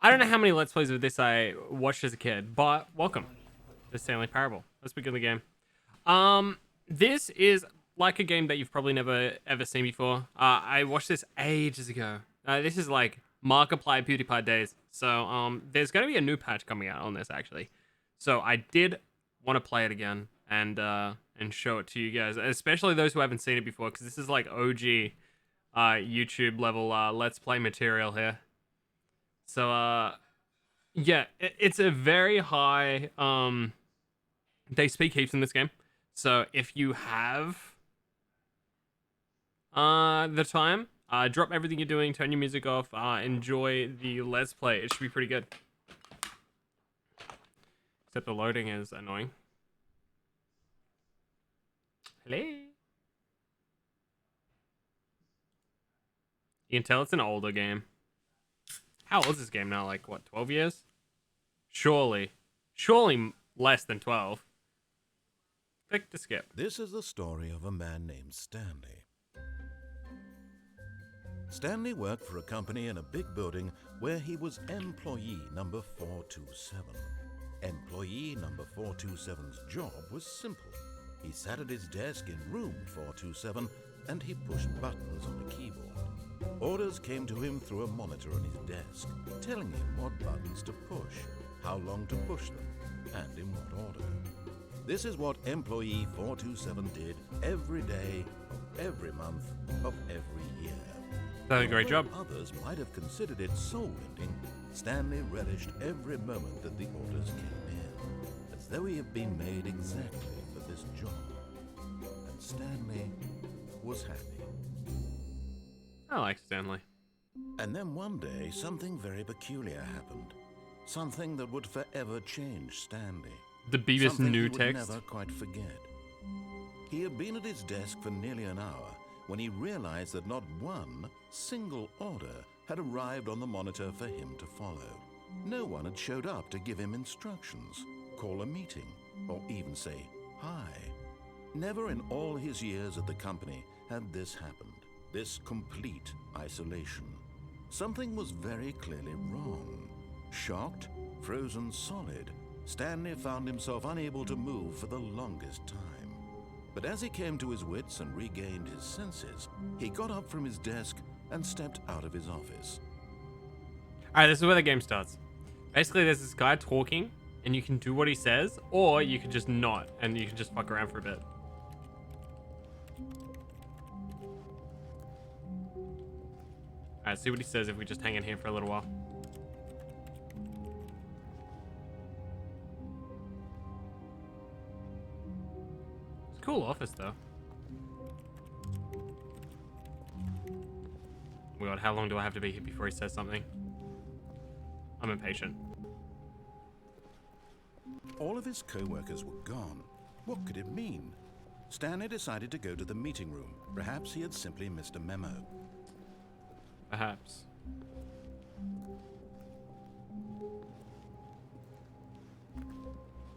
I don't know how many Let's Plays of this I watched as a kid, but welcome to Stanley Parable. Let's begin the game. This is like a game that you've probably never ever seen before. I watched this ages ago. This is like Markiplier PewDiePie days. So there's going to be a new patch coming out on this actually. So I did want to play it again and show it to you guys, especially those who haven't seen it before, because this is like OG YouTube level Let's Play material here. So yeah, it's a very high they speak heaps in this game. So if you have the time, drop everything you're doing, turn your music off, enjoy the Let's Play. It should be pretty good. Except the loading is annoying. Hello. You can tell it's an older game. How old is this game now? Like, what, 12 years? Surely less than 12. Click to skip. This is the story of a man named Stanley. Stanley worked for a company in a big building where he was employee number 427. Employee number 427's job was simple. He sat at his desk in room 427 and he pushed buttons on the keyboard. Orders came to him through a monitor on his desk, telling him what buttons to push, how long to push them, and in what order. This is what employee 427 did every day of every month of every year. Done a great job. Others might have considered it soul-ending, Stanley relished every moment that the orders came in, as though he had been made exactly for this job. And Stanley was happy. I like Stanley. And then one day, something very peculiar happened. Something that would forever change Stanley. The Beavis Something new he would text. never quite forget. He had been at his desk for nearly an hour when he realized that not one single order had arrived on the monitor for him to follow. No one had showed up to give him instructions, call a meeting, or even say hi. Never in all his years at the company had this happened. This complete isolation. Something was very clearly wrong. Shocked, frozen solid, Stanley found himself unable to move for the longest time. But as he came to his wits and regained his senses, he got up from his desk and stepped out of his office. Alright, this is where the game starts. Basically, there's this guy talking, and you can do what he says, or you can just not, and you can just fuck around for a bit. Alright, see what he says if we just hang in here for a little while. It's a cool office, though. Oh my god, how long do I have to be here before he says something? I'm impatient. All of his co-workers were gone. What could it mean? Stanley decided to go to the meeting room. Perhaps he had simply missed a memo. Perhaps.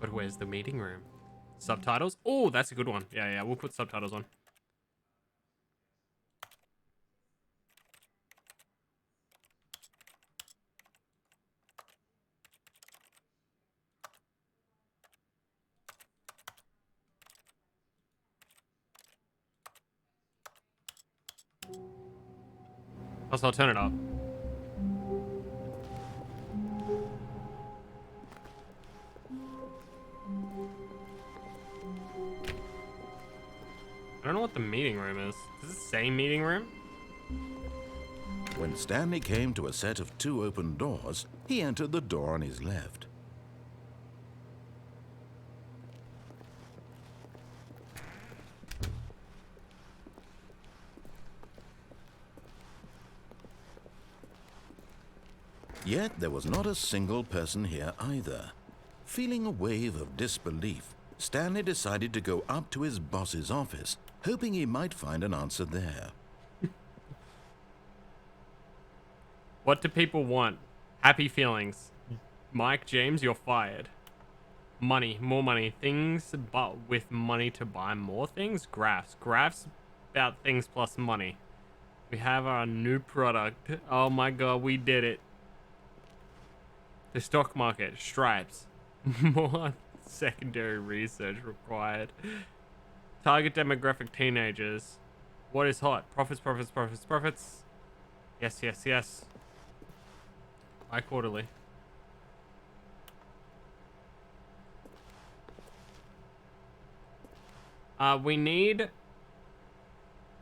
But where's the meeting room? Subtitles? Oh, that's a good one. Yeah, we'll put subtitles on. Also, I'll turn it up. I don't know what the meeting room is. Does it say meeting room? When Stanley came to a set of two open doors, he entered the door on his left. Yet there was not a single person here either. Feeling a wave of disbelief, Stanley decided to go up to his boss's office, hoping he might find an answer there. What do people want? Happy feelings. Mike James, you're fired. Money, more money. Things, but with money to buy more things? Graphs. Graphs about things plus money. We have our new product. Oh my god, we did it. The stock market, stripes. More secondary research required. Target demographic, teenagers. What is hot? Profits, profits, profits, profits. Yes, yes, yes. Quarterly. We need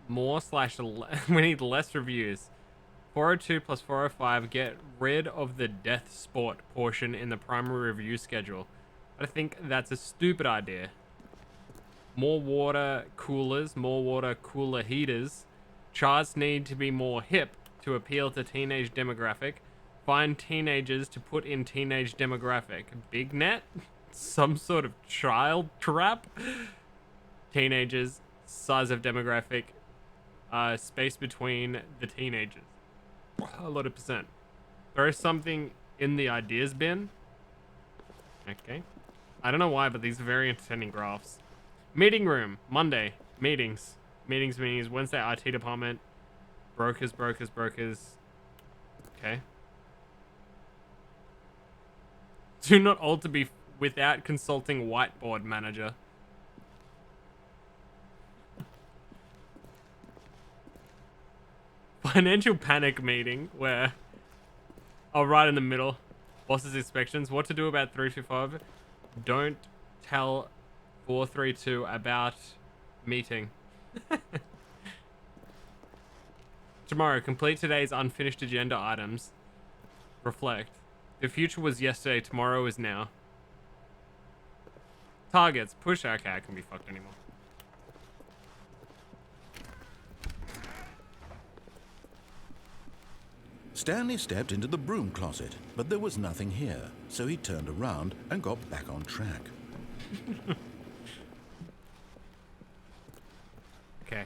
more slash we need less reviews. 402 plus 405, get rid of the death sport portion in the primary review schedule. I think that's a stupid idea. More water coolers, more water cooler heaters. Charts need to be more hip to appeal to teenage demographic. Find teenagers to put in teenage demographic. Big net? Some sort of child trap? Teenagers, size of demographic, space between the teenagers. A lot of percent. Throw something in the ideas bin. Okay. I don't know why, but these are very entertaining graphs. Meeting room, Monday, meetings. Meetings, Wednesday, IT department. Brokers. Okay. Do not alter be without consulting whiteboard manager. Financial panic meeting where right in the middle. Boss's inspections. What to do about 325. Don't tell 432 about meeting. Tomorrow, complete today's unfinished agenda items. Reflect. The future was yesterday, tomorrow is now. Targets. Push. Okay, I can be fucked anymore. Stanley stepped into the broom closet, but there was nothing here, so he turned around and got back on track. Okay.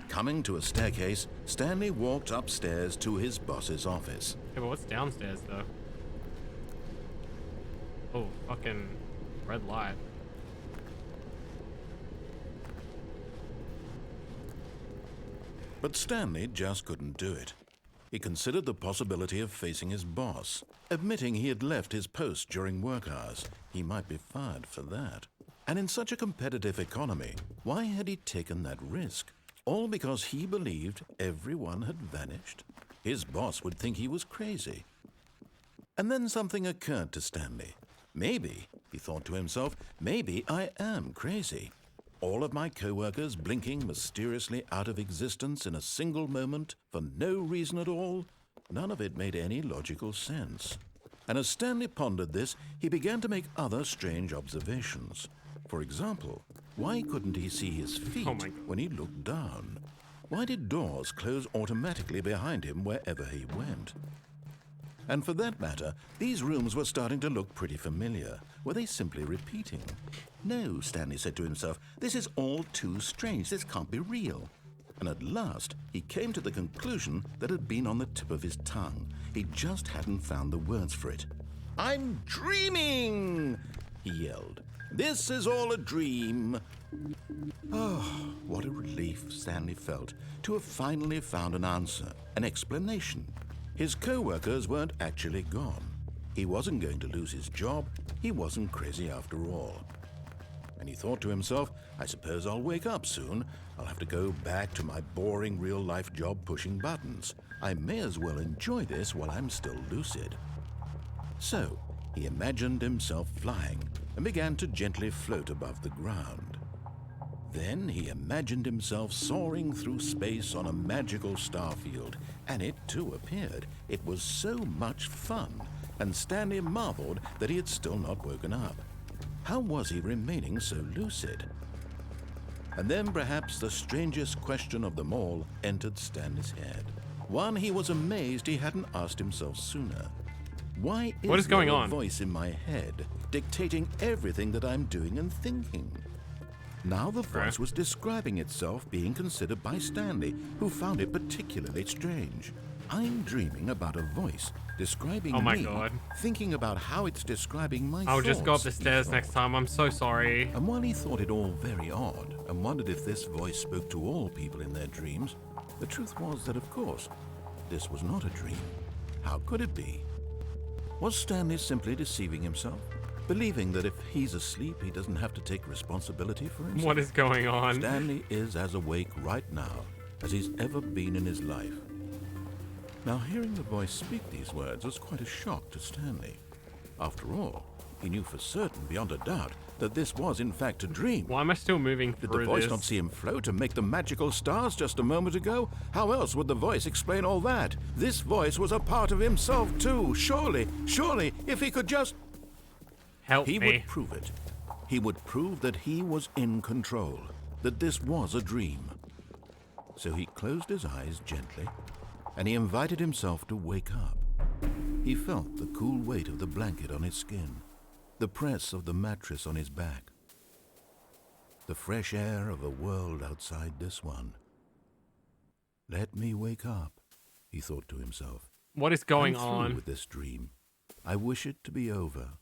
Coming to a staircase, Stanley walked upstairs to his boss's office. Okay, but what's downstairs, though? Oh, fucking red light. But Stanley just couldn't do it. He considered the possibility of facing his boss. Admitting he had left his post during work hours, he might be fired for that. And in such a competitive economy, why had he taken that risk? All because he believed everyone had vanished? His boss would think he was crazy. And then something occurred to Stanley. Maybe, he thought to himself, maybe I am crazy. All of my co-workers blinking mysteriously out of existence in a single moment for no reason at all? None of it made any logical sense. And as Stanley pondered this, he began to make other strange observations. For example, why couldn't he see his feet when he looked down? Why did doors close automatically behind him wherever he went? And for that matter, these rooms were starting to look pretty familiar. Were they simply repeating? No, Stanley said to himself, this is all too strange. This can't be real. And at last, he came to the conclusion that had been on the tip of his tongue. He just hadn't found the words for it. I'm dreaming, he yelled. This is all a dream. Oh, what a relief Stanley felt to have finally found an answer, an explanation. His co-workers weren't actually gone. He wasn't going to lose his job. He wasn't crazy after all. And he thought to himself, I suppose I'll wake up soon. I'll have to go back to my boring real-life job pushing buttons. I may as well enjoy this while I'm still lucid. So, he imagined himself flying and began to gently float above the ground. Then he imagined himself soaring through space on a magical starfield, and it too appeared. It was so much fun, and Stanley marveled that he had still not woken up. How was he remaining so lucid? And then perhaps the strangest question of them all entered Stanley's head. One he was amazed he hadn't asked himself sooner. Why is there a voice in my head dictating everything that I'm doing and thinking? Now the voice was describing itself being considered by Stanley, who found it particularly strange. I'm dreaming about a voice describing me, thinking about how it's describing my thoughts. I'll just go up the stairs next time. I'm so sorry. And while he thought it all very odd and wondered if this voice spoke to all people in their dreams, the truth was that, of course, this was not a dream. How could it be? Was Stanley simply deceiving himself? Believing that if he's asleep, he doesn't have to take responsibility for himself? What is going on? Stanley is as awake right now as he's ever been in his life. Now, hearing the voice speak these words was quite a shock to Stanley. After all, he knew for certain, beyond a doubt, that this was in fact a dream. Why am I still moving Did through the voice this? not see him float and make the magical stars just a moment ago? How else would the voice explain all that? This voice was a part of himself too. Surely, if he could just... Help He me. would prove it. He would prove that he was in control, that this was a dream. So he closed his eyes gently, and he invited himself to wake up. He felt the cool weight of the blanket on his skin, the press of the mattress on his back, the fresh air of a world outside this one. Let me wake up, he thought to himself. What is going I'm through on? with this dream. I wish it to be over.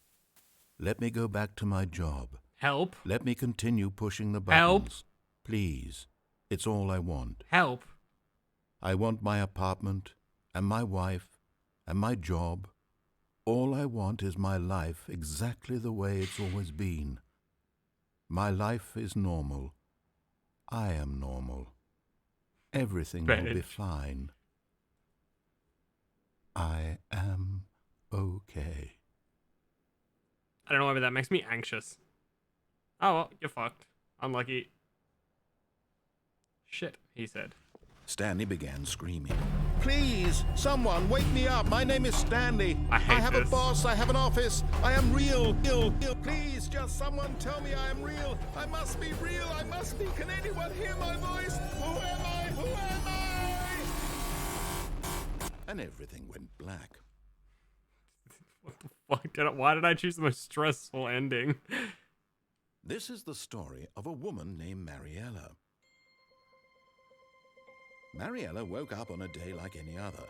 Let me go back to my job. Help. Let me continue pushing the Help. buttons. Please. It's all I want. Help. I want my apartment, and my wife, and my job. All I want is my life exactly the way it's always been. My life is normal. I am normal. Everything will be Bitch. fine. I am okay. I don't know why, but that makes me anxious. Oh, well, you're fucked. Unlucky. Shit, he said. Stanley began screaming. Please, someone, wake me up. My name is Stanley. I hate have this. a boss. I have an office. I am real. Please, just someone tell me I am real. I must be real. I must be. Can anyone hear my voice? Who am I? Who am I? And everything went black. What the fuck? Why did I choose the most stressful ending? This is the story of a woman named Mariella. Mariella woke up on a day like any other.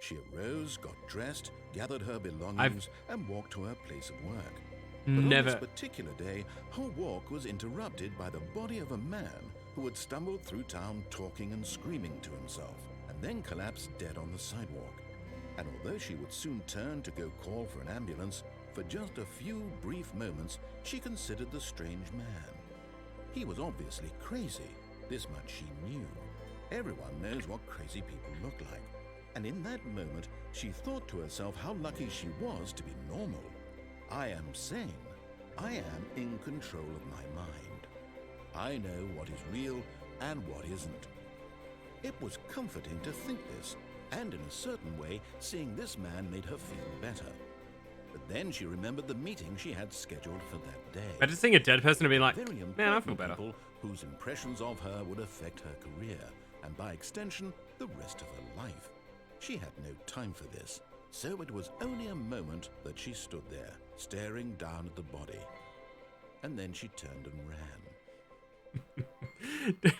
She arose, got dressed, gathered her belongings, and walked to her place of work. But on Never. this particular day, her walk was interrupted by the body of a man who had stumbled through town talking and screaming to himself, and then collapsed dead on the sidewalk. And although she would soon turn to go call for an ambulance, for just a few brief moments, she considered the strange man. He was obviously crazy. This much she knew. Everyone knows what crazy people look like. And in that moment, she thought to herself how lucky she was to be normal. I am sane. I am in control of my mind. I know what is real and what isn't. It was comforting to think this, and in a certain way, seeing this man made her feel better. But then she remembered the meeting she had scheduled for that day. I just seeing a dead person and being like, Very man, I feel important better. people whose impressions of her would affect her career, and by extension, the rest of her life. She had no time for this, so it was only a moment that she stood there, staring down at the body. And then she turned and ran.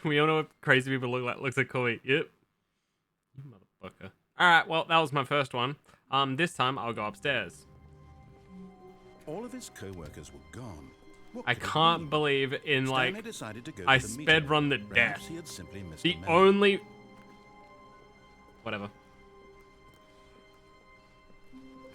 We all know what crazy people look like. Looks like Corvy. Yep. You motherfucker. Alright, well, that was my first one. This time I'll go upstairs. All of his co-workers were gone. What I could it can't mean? believe in Stanley like decided to go I to the sped meeting. run the Perhaps death. he had simply missed The a memo. only whatever.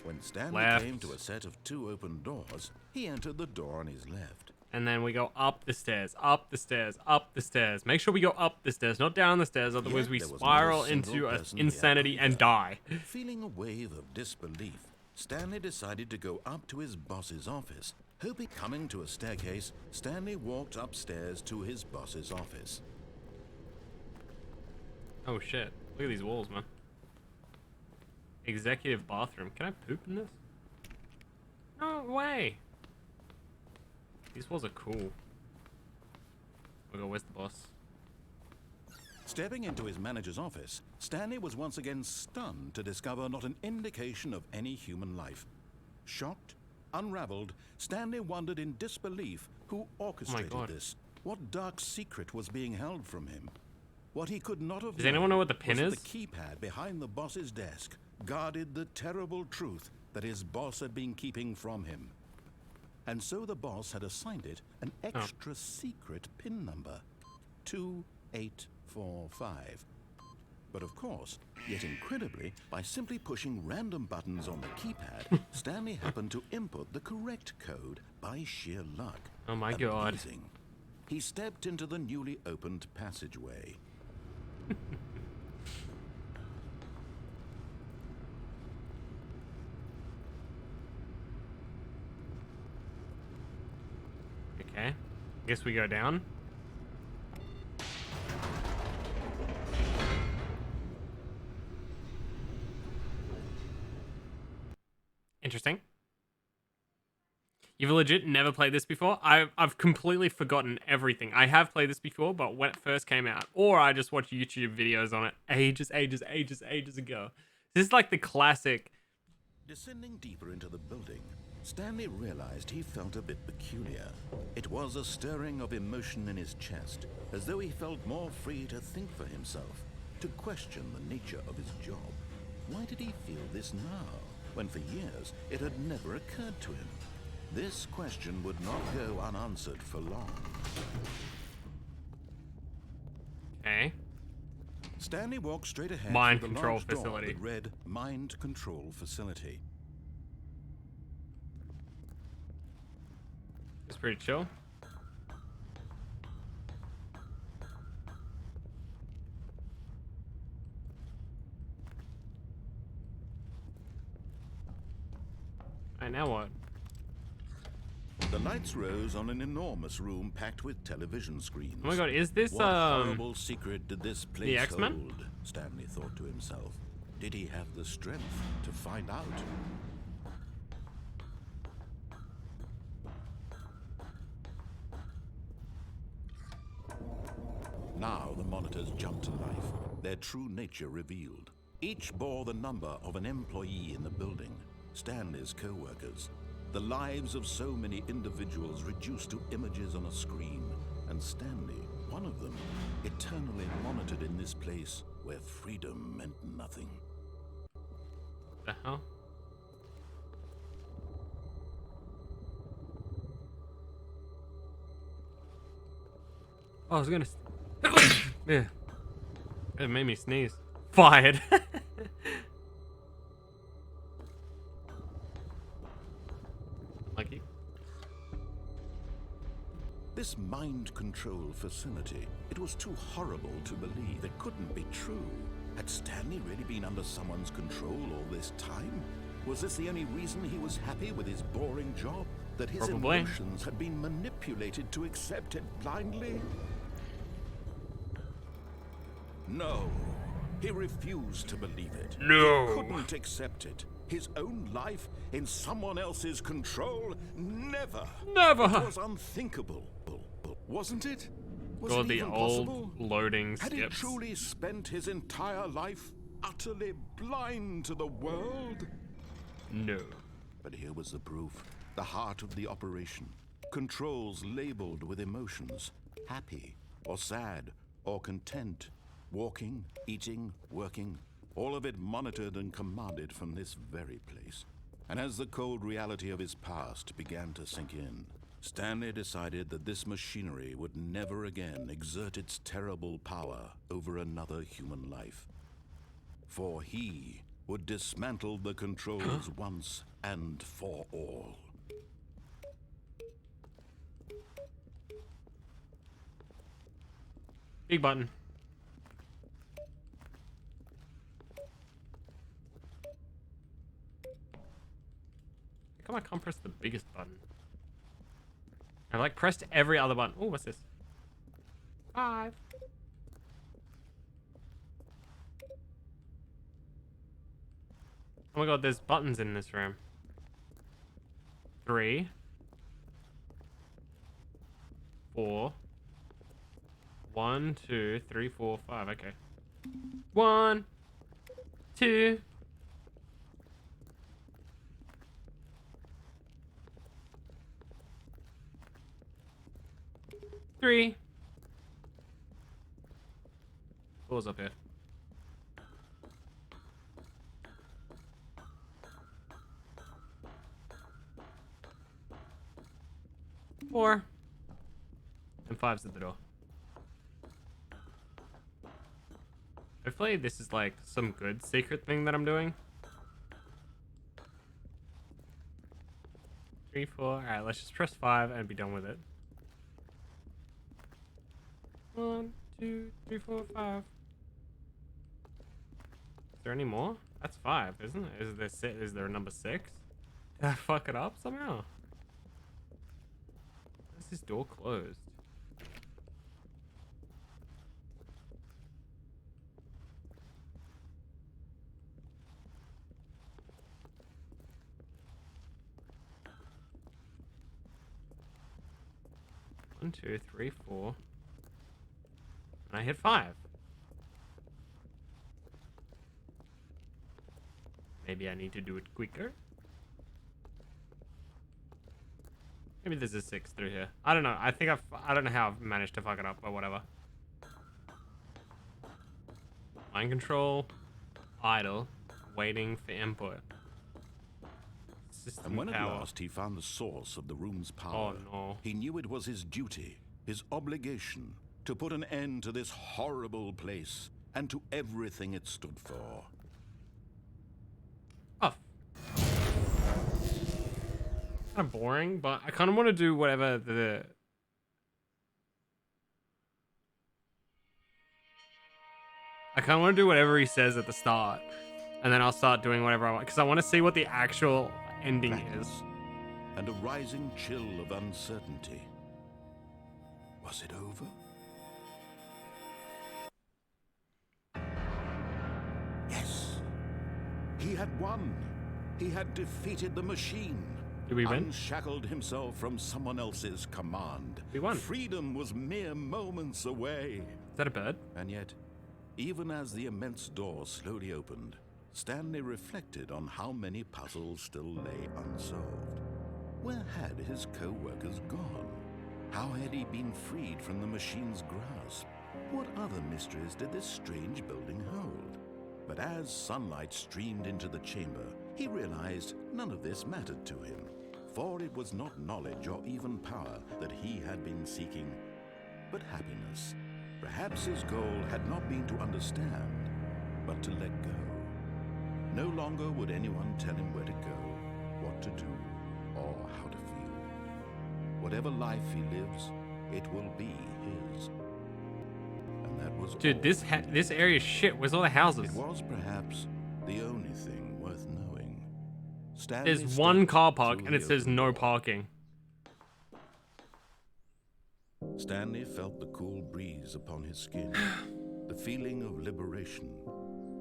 When Stanley Left. came to a set of 2 open doors, he entered the door on his left. And then we go up the stairs, up the stairs, up the stairs. Make sure we go up the stairs, not down the stairs, otherwise Yet we there was not a spiral single into person there insanity and either. die. Feeling a wave of disbelief, Stanley decided to go up to his boss's office. Hoping coming to a staircase, Stanley walked upstairs to his boss's office. Oh shit. Look at these walls, man. Executive bathroom. Can I poop in this? No way. These walls are cool. Oh god, where's the boss? Stepping into his manager's office, Stanley was once again stunned to discover not an indication of any human life. Shocked, unraveled, Stanley wondered in disbelief who orchestrated God. this. What dark secret was being held from him? What he could not have Does anyone know what the pin was is? that the keypad behind the boss's desk guarded the terrible truth that his boss had been keeping from him. And so the boss had assigned it an extra secret PIN number, 2845. But of course, yet incredibly, by simply pushing random buttons on the keypad, Stanley happened to input the correct code by sheer luck. Oh my god. Amazing. He stepped into the newly opened passageway. Okay. Guess we go down. Interesting. You've legit never played this before? I've completely forgotten everything. I have played this before, but when it first came out, or I just watched YouTube videos on it ages ago. This is like the classic. Descending deeper into the building, Stanley realized he felt a bit peculiar. It was a stirring of emotion in his chest, as though he felt more free to think for himself, to question the nature of his job. Why did he feel this now, when for years it had never occurred to him? This question would not go unanswered for long. Okay. Stanley walked straight ahead Mind through the control large door facility. that read Mind Control Facility. It's pretty chill. Alright, now what? The lights rose on an enormous room packed with television screens. Oh my god, is this What horrible secret did this place X-Men? hold? Stanley thought to himself. Did he have the strength to find out? Now the monitors jumped to life, their true nature revealed. Each bore the number of an employee in the building, Stanley's co-workers. The lives of so many individuals reduced to images on a screen, and Stanley, one of them, eternally monitored in this place where freedom meant nothing. The hell? Oh, I was gonna. Yeah. It made me sneeze. Fired. Lucky. This mind control facility, it was too horrible to believe. It couldn't be true. Had Stanley really been under someone's control all this time? Was this the only reason he was happy with his boring job? That his Probably. emotions had been manipulated to accept it blindly? No. He refused to believe it. No. He couldn't accept it. His own life in someone else's control? Never. Never. It was unthinkable, wasn't it? Was God, it the even old possible? loading Had he skips. truly spent his entire life utterly blind to the world? No. But here was the proof. The heart of the operation. Controls labeled with emotions. Happy, or sad, or content. Walking, eating, working. All of it monitored and commanded from this very place. And as the cold reality of his past began to sink in, Stanley decided that this machinery would never again exert its terrible power over another human life. For he would dismantle the controls once and for all. Big button. How come I can't press the biggest button? I like pressed every other button. Oh, what's this? 5. Oh my god, there's buttons in this room. 3. 4. 1, 2, 3, 4, 5. Okay. 1, 2. 3. Doors up here. 4. And 5's at the door. Hopefully this is like some good secret thing that I'm doing. 3, 4. Alright, let's just press 5 and be done with it. 1, 2, 3, 4, 5. Is there any more? That's 5, isn't it? Is there a number 6? Did I fuck it up somehow? Why is this door closed? One, 2, 3, 4. And I hit 5. Maybe I need to do it quicker. Maybe there's a 6 through here. I don't know. I don't know how I've managed to fuck it up, but whatever. Mind control. Idle. Waiting for input. System And when power. at last he found the source of the room's power, Oh no. he knew it was his duty, his obligation, to put an end to this horrible place and to everything it stood for. Oh. Kind of boring, but I kind of want to do whatever the... I kind of want to do whatever he says at the start. And then I'll start doing whatever I want. Because I want to see what the actual ending is. And a rising chill of uncertainty. Was it over? Yes. He had won. He had defeated the machine. Did we win? Unshackled himself from someone else's command. We won. Freedom was mere moments away. Is that a bird? And yet, even as the immense door slowly opened, Stanley reflected on how many puzzles still lay unsolved. Where had his co-workers gone? How had he been freed from the machine's grasp? What other mysteries did this strange building hold? But as sunlight streamed into the chamber, he realized none of this mattered to him, for it was not knowledge or even power that he had been seeking, but happiness. Perhaps his goal had not been to understand, but to let go. No longer would anyone tell him where to go, what to do, or how to feel. Whatever life he lives, it will be his. And that was Dude, all. this area is shit. Where's all the houses? It was perhaps the only thing worth knowing. There's Stanley one stepped car park through and it the says open no door. parking. Stanley felt the cool breeze upon his skin, the feeling of liberation,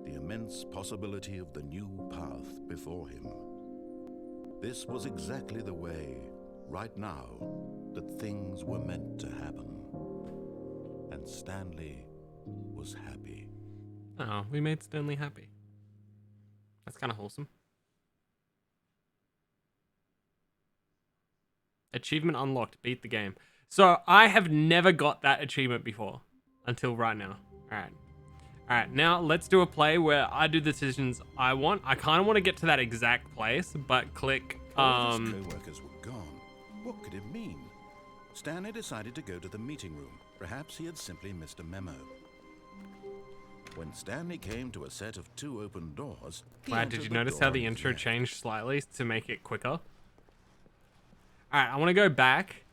the immense possibility of the new path before him. This was exactly the way, right now, that things were meant to happen. And Stanley was happy. Oh, we made Stanley happy. That's kind of wholesome. Achievement unlocked. Beat the game. So I have never got that achievement before until right now. All right. Now let's do a play where I do the decisions I want. I kind of want to get to that exact place, but click. All his co-workers were gone. What could it mean? Stanley decided to go to the meeting room. Perhaps he had simply missed a memo. When Stanley came to a set of 2 open doors, he Wow, entered did you the notice door how on the his intro left. changed slightly to make it quicker? All right, I want to go back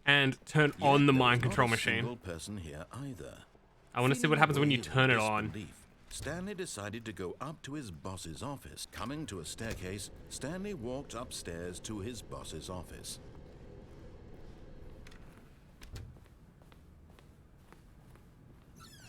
and turn Yet on the there was mind not control a machine. single person here either. I want to see Feeling what happens when you a wave of turn it on. disbelief, Stanley decided to go up to his boss's office. Coming to a staircase, Stanley walked upstairs to his boss's office.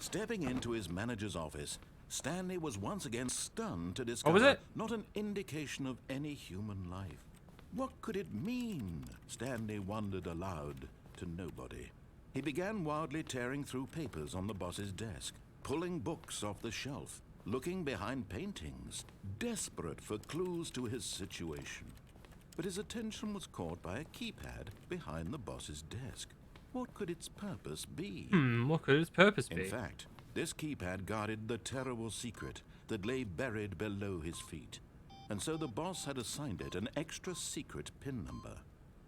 Stepping into his manager's office, Stanley was once again stunned to discover was it? not an indication of any human life. What could it mean? Stanley wondered aloud to nobody. He began wildly tearing through papers on the boss's desk, pulling books off the shelf, looking behind paintings, desperate for clues to his situation. But his attention was caught by a keypad behind the boss's desk. What could its purpose be? What could its purpose be? In fact, this keypad guarded the terrible secret that lay buried below his feet. And so the boss had assigned it an extra secret PIN number.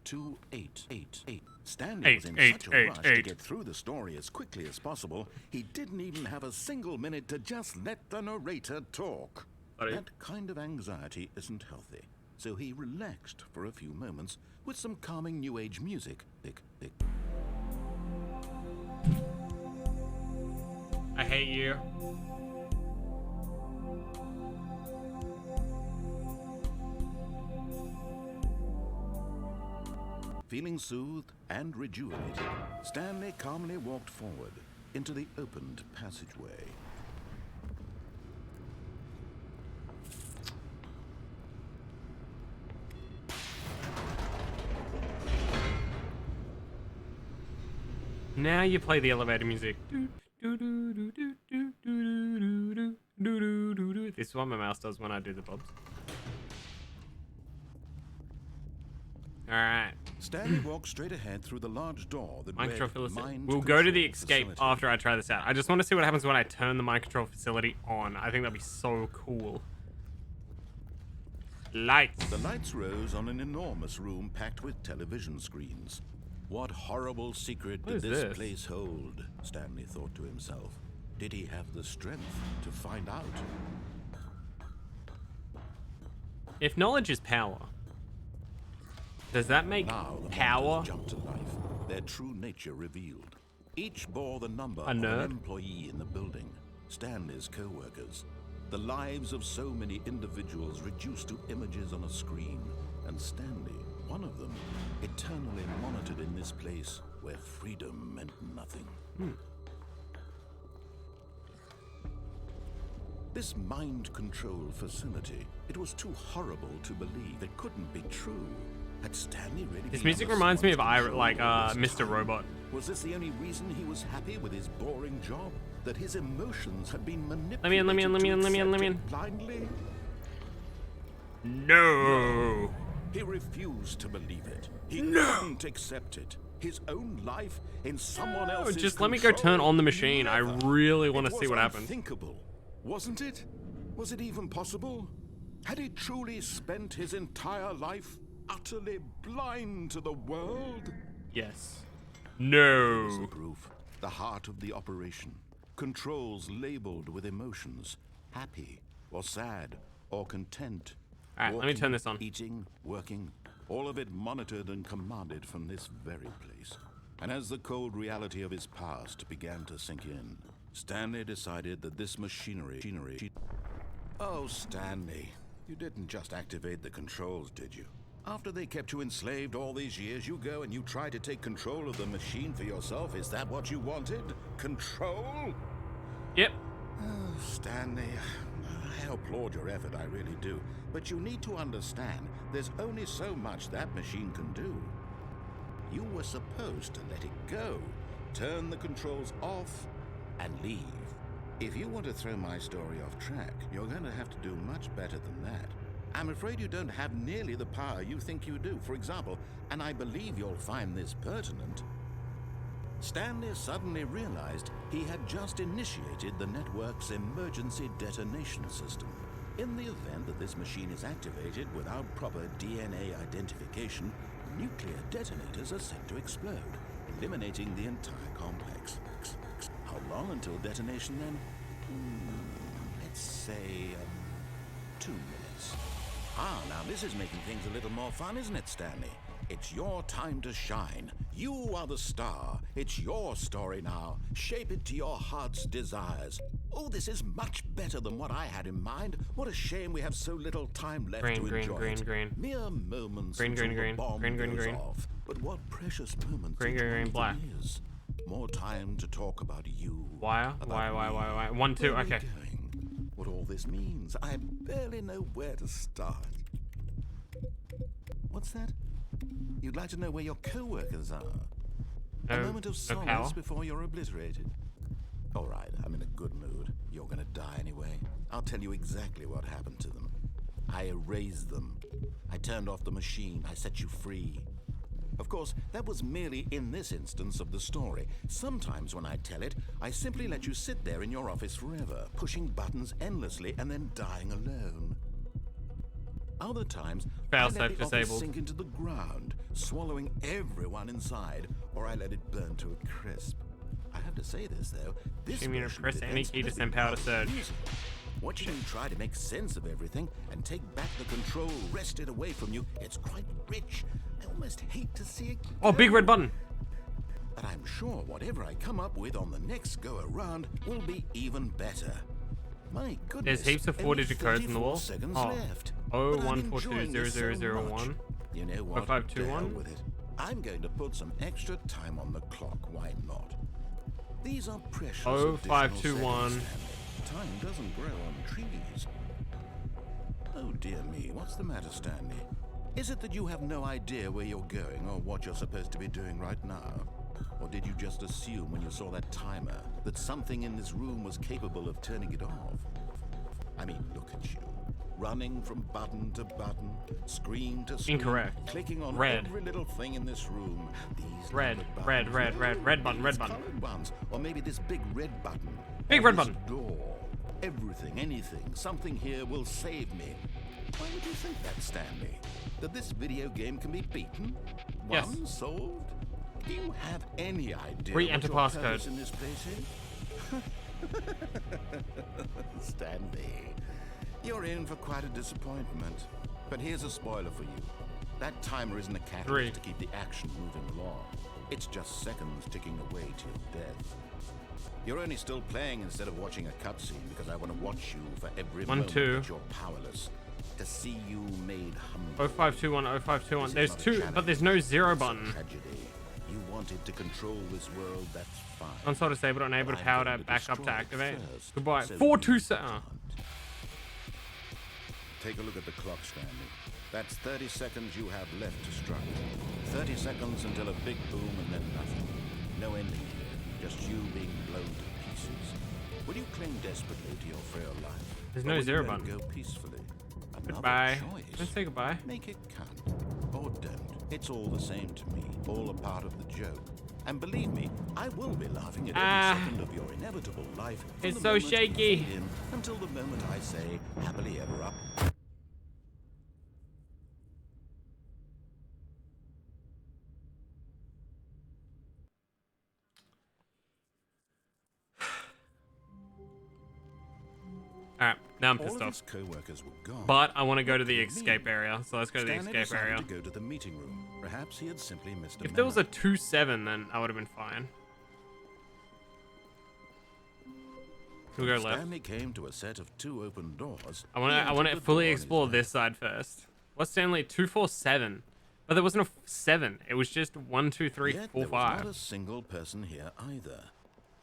288. Stanley was in such a rush to get through the story as quickly as possible, he didn't even have a single minute to just let the narrator talk. That kind of anxiety isn't healthy, so he relaxed for a few moments with some calming New Age music. I hate you. Feeling soothed and rejuvenated, Stanley calmly walked forward into the opened passageway. Now you play the elevator music. This is what my mouse does when I do the bobs. Alright. Stanley walked straight ahead through the large door that Mind read control facility. Mind We'll go to the Control escape Facility. after I try this out. I just want to see what happens when I turn the mind control facility on. I think that'd be so cool. Lights. The lights rose on an enormous room packed with television screens. What horrible secret What did is this this? place hold? Stanley thought to himself. Did he have the strength to find out? If knowledge is power, does that make Now the power? monitors jumped to life, their true nature revealed. Each bore the number A of nerd? an employee in the building, Stanley's co-workers. The lives of so many individuals reduced to images on a screen, and Stanley, one of them, eternally monitored in this place where freedom meant nothing. This mind control facility, it was too horrible to believe. It couldn't be true. Had Stanley really This been music under reminds me of someone's control all this Mr. time? Robot. Was this the only reason he was happy with his boring job? That his emotions had been manipulated Let me in, let me in, let me in, let me in, let me in. blindly? No. He refused to believe it. He couldn't accept it. His own life in someone else's Just let me go turn on the machine. I Never. really want to It see was what happens. unthinkable, wasn't it? Was it even possible? Had he truly spent his entire life utterly blind to the world? Yes. Here's the No. proof. The heart of the operation. Controls labeled with emotions. Happy or sad or content. Alright, let me turn this on. Eating, working, all of it monitored and commanded from this very place. And as the cold reality of his past began to sink in, Stanley decided that this machinery... Oh, Stanley, you didn't just activate the controls, did you? After they kept you enslaved all these years, you go and you try to take control of the machine for yourself. Is that what you wanted? Control? Yep. Oh, Stanley, I applaud your effort, I really do. But you need to understand, there's only so much that machine can do. You were supposed to let it go, turn the controls off, and leave. If you want to throw my story off track, you're going to have to do much better than that. I'm afraid you don't have nearly the power you think you do. For example, and I believe you'll find this pertinent, Stanley suddenly realized he had just initiated the network's emergency detonation system. In the event that this machine is activated without proper DNA identification, nuclear detonators are set to explode, eliminating the entire complex. How long until detonation then? Let's say 2 minutes. Now this is making things a little more fun, isn't it, Stanley? It's your time to shine. You are the star. It's your story now. Shape it to your heart's desires. Oh, this is much better than what I had in mind. What a shame we have so little time left Green, to green, enjoy green, it. green. Mere moments Green, until green, the green. bomb Green, green, goes green. off. But what precious moments Green, each green, one green, of black. them is. More time to talk about you. Why? about Why? me. 1, 2, Where are we okay. going? What all this means, I barely know where to start. What's that? You'd like to know where your co-workers are? A moment of no power? solace before you're obliterated. All right, I'm in a good mood. You're gonna die anyway. I'll tell you exactly what happened to them. I erased them. I turned off the machine. I set you free. Of course, that was merely in this instance of the story. Sometimes when I tell it, I simply let you sit there in your office forever, pushing buttons endlessly and then dying alone. Other times, I Failsafe let the office disabled. sink into the ground, swallowing everyone inside, or I let it burn to a crisp. I have to say this, though. This You mean to version press of any events key to has send been power to surge? unusable. Watching you try to make sense of everything and take back the control wrested away from you, it's quite rich. I almost hate to see it Oh, go. big red button. But I'm sure whatever I come up with on the next go-around will be even better. My goodness. There's heaps of only 4-digit codes in the 34 wall. seconds Oh. left. Oh, But I'm 142 enjoying this so 0001. much. You know what? 0521. To hell with it. I'm going to put some extra time on the clock. Why not? These are precious. 0521. additional seconds, Stanley. Time doesn't grow on trees. Oh dear me, what's the matter, Stanley? Is it that you have no idea where you're going or what you're supposed to be doing right now? Or did you just assume when you saw that timer that something in this room was capable of turning it off? I mean, look at you. Running from button to button, screen to screen. Incorrect. Clicking on Red. every little thing in this room. These Red, numbered red, buttons. red, red, red button, red These button. colored ones. Or maybe this big red button. Big Or red this button. Door. Everything, anything, something here will save me. Why would you think that, Stanley? That this video game can be beaten? Yes. Won? Solved? Do you have any idea Re-enter what your passcode. purpose in this place is? Stanley, you're in for quite a disappointment. But here's a spoiler for you. That timer isn't a catalyst 3. to keep the action moving along. It's just seconds ticking away to your death. You're only still playing instead of watching a cutscene because I want to watch you for every 1, moment 2. that you're powerless. To see you made humble. 0521, 0521. This is There's not a 2, challenge. but there's no 0 It's a button. tragedy. You wanted to control this world, that's fine. Console disabled, unable to I'm power going to back up to destroy it activate. first, Goodbye. so 427. you can't. Take a look at the clock, Stanley. That's 30 seconds you have left to strike. 30 seconds until a big boom and then nothing. No ending here, just you being blown to pieces. Will you cling desperately to your frail life? There's Or no will you 0 let it button. Go peacefully. Another Goodbye. choice. Let's say goodbye. Make it count. Or don't. It's all the same to me. All a part of the joke. And believe me, I will be laughing at every second of your inevitable life. from It's the so moment you shaky. fade in until the moment I say, happily ever up. Alright, now I'm All pissed of off. his co-workers were gone. But I want to go to the What do you escape mean? area, so let's go to the Stanley escape area. decided to go to the meeting room. Perhaps he had simply missed a If there was a memo. 2-7, then I would have been fine. We'll go left. Stanley came to a set of 2 open doors. I want He to entered the fully door on his explore left. this side first. What's Stanley? 247. But there wasn't a 7. It was just 1, 2, 3, Yet 4, there was 5. not a single person here either.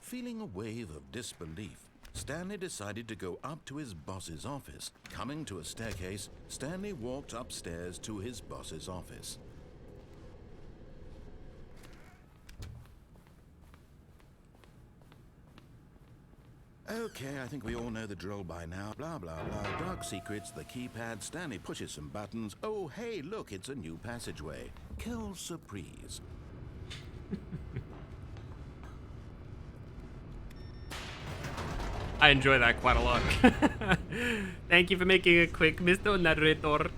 Feeling a wave of disbelief, Stanley decided to go up to his boss's office. Coming to a staircase, Stanley walked upstairs to his boss's office. Okay, I think we all know the drill by now. Blah, blah, blah. Dark secrets, the keypad. Stanley pushes some buttons. Oh, hey, look, it's a new passageway. Quelle surprise. I enjoy that quite a lot. Thank you for making it quick, Mr. Narrator.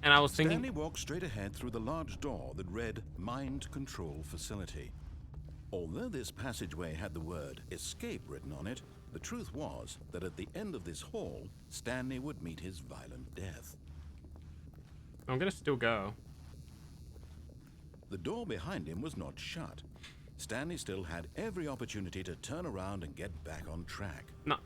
And I was thinking, Stanley walked straight ahead through the large door that read Mind Control Facility. Although this passageway had the word escape written on it, the truth was that at the end of this hall, Stanley would meet his violent death. I'm gonna still go. The door behind him was not shut. Stanley still had every opportunity to turn around and get back on track. No.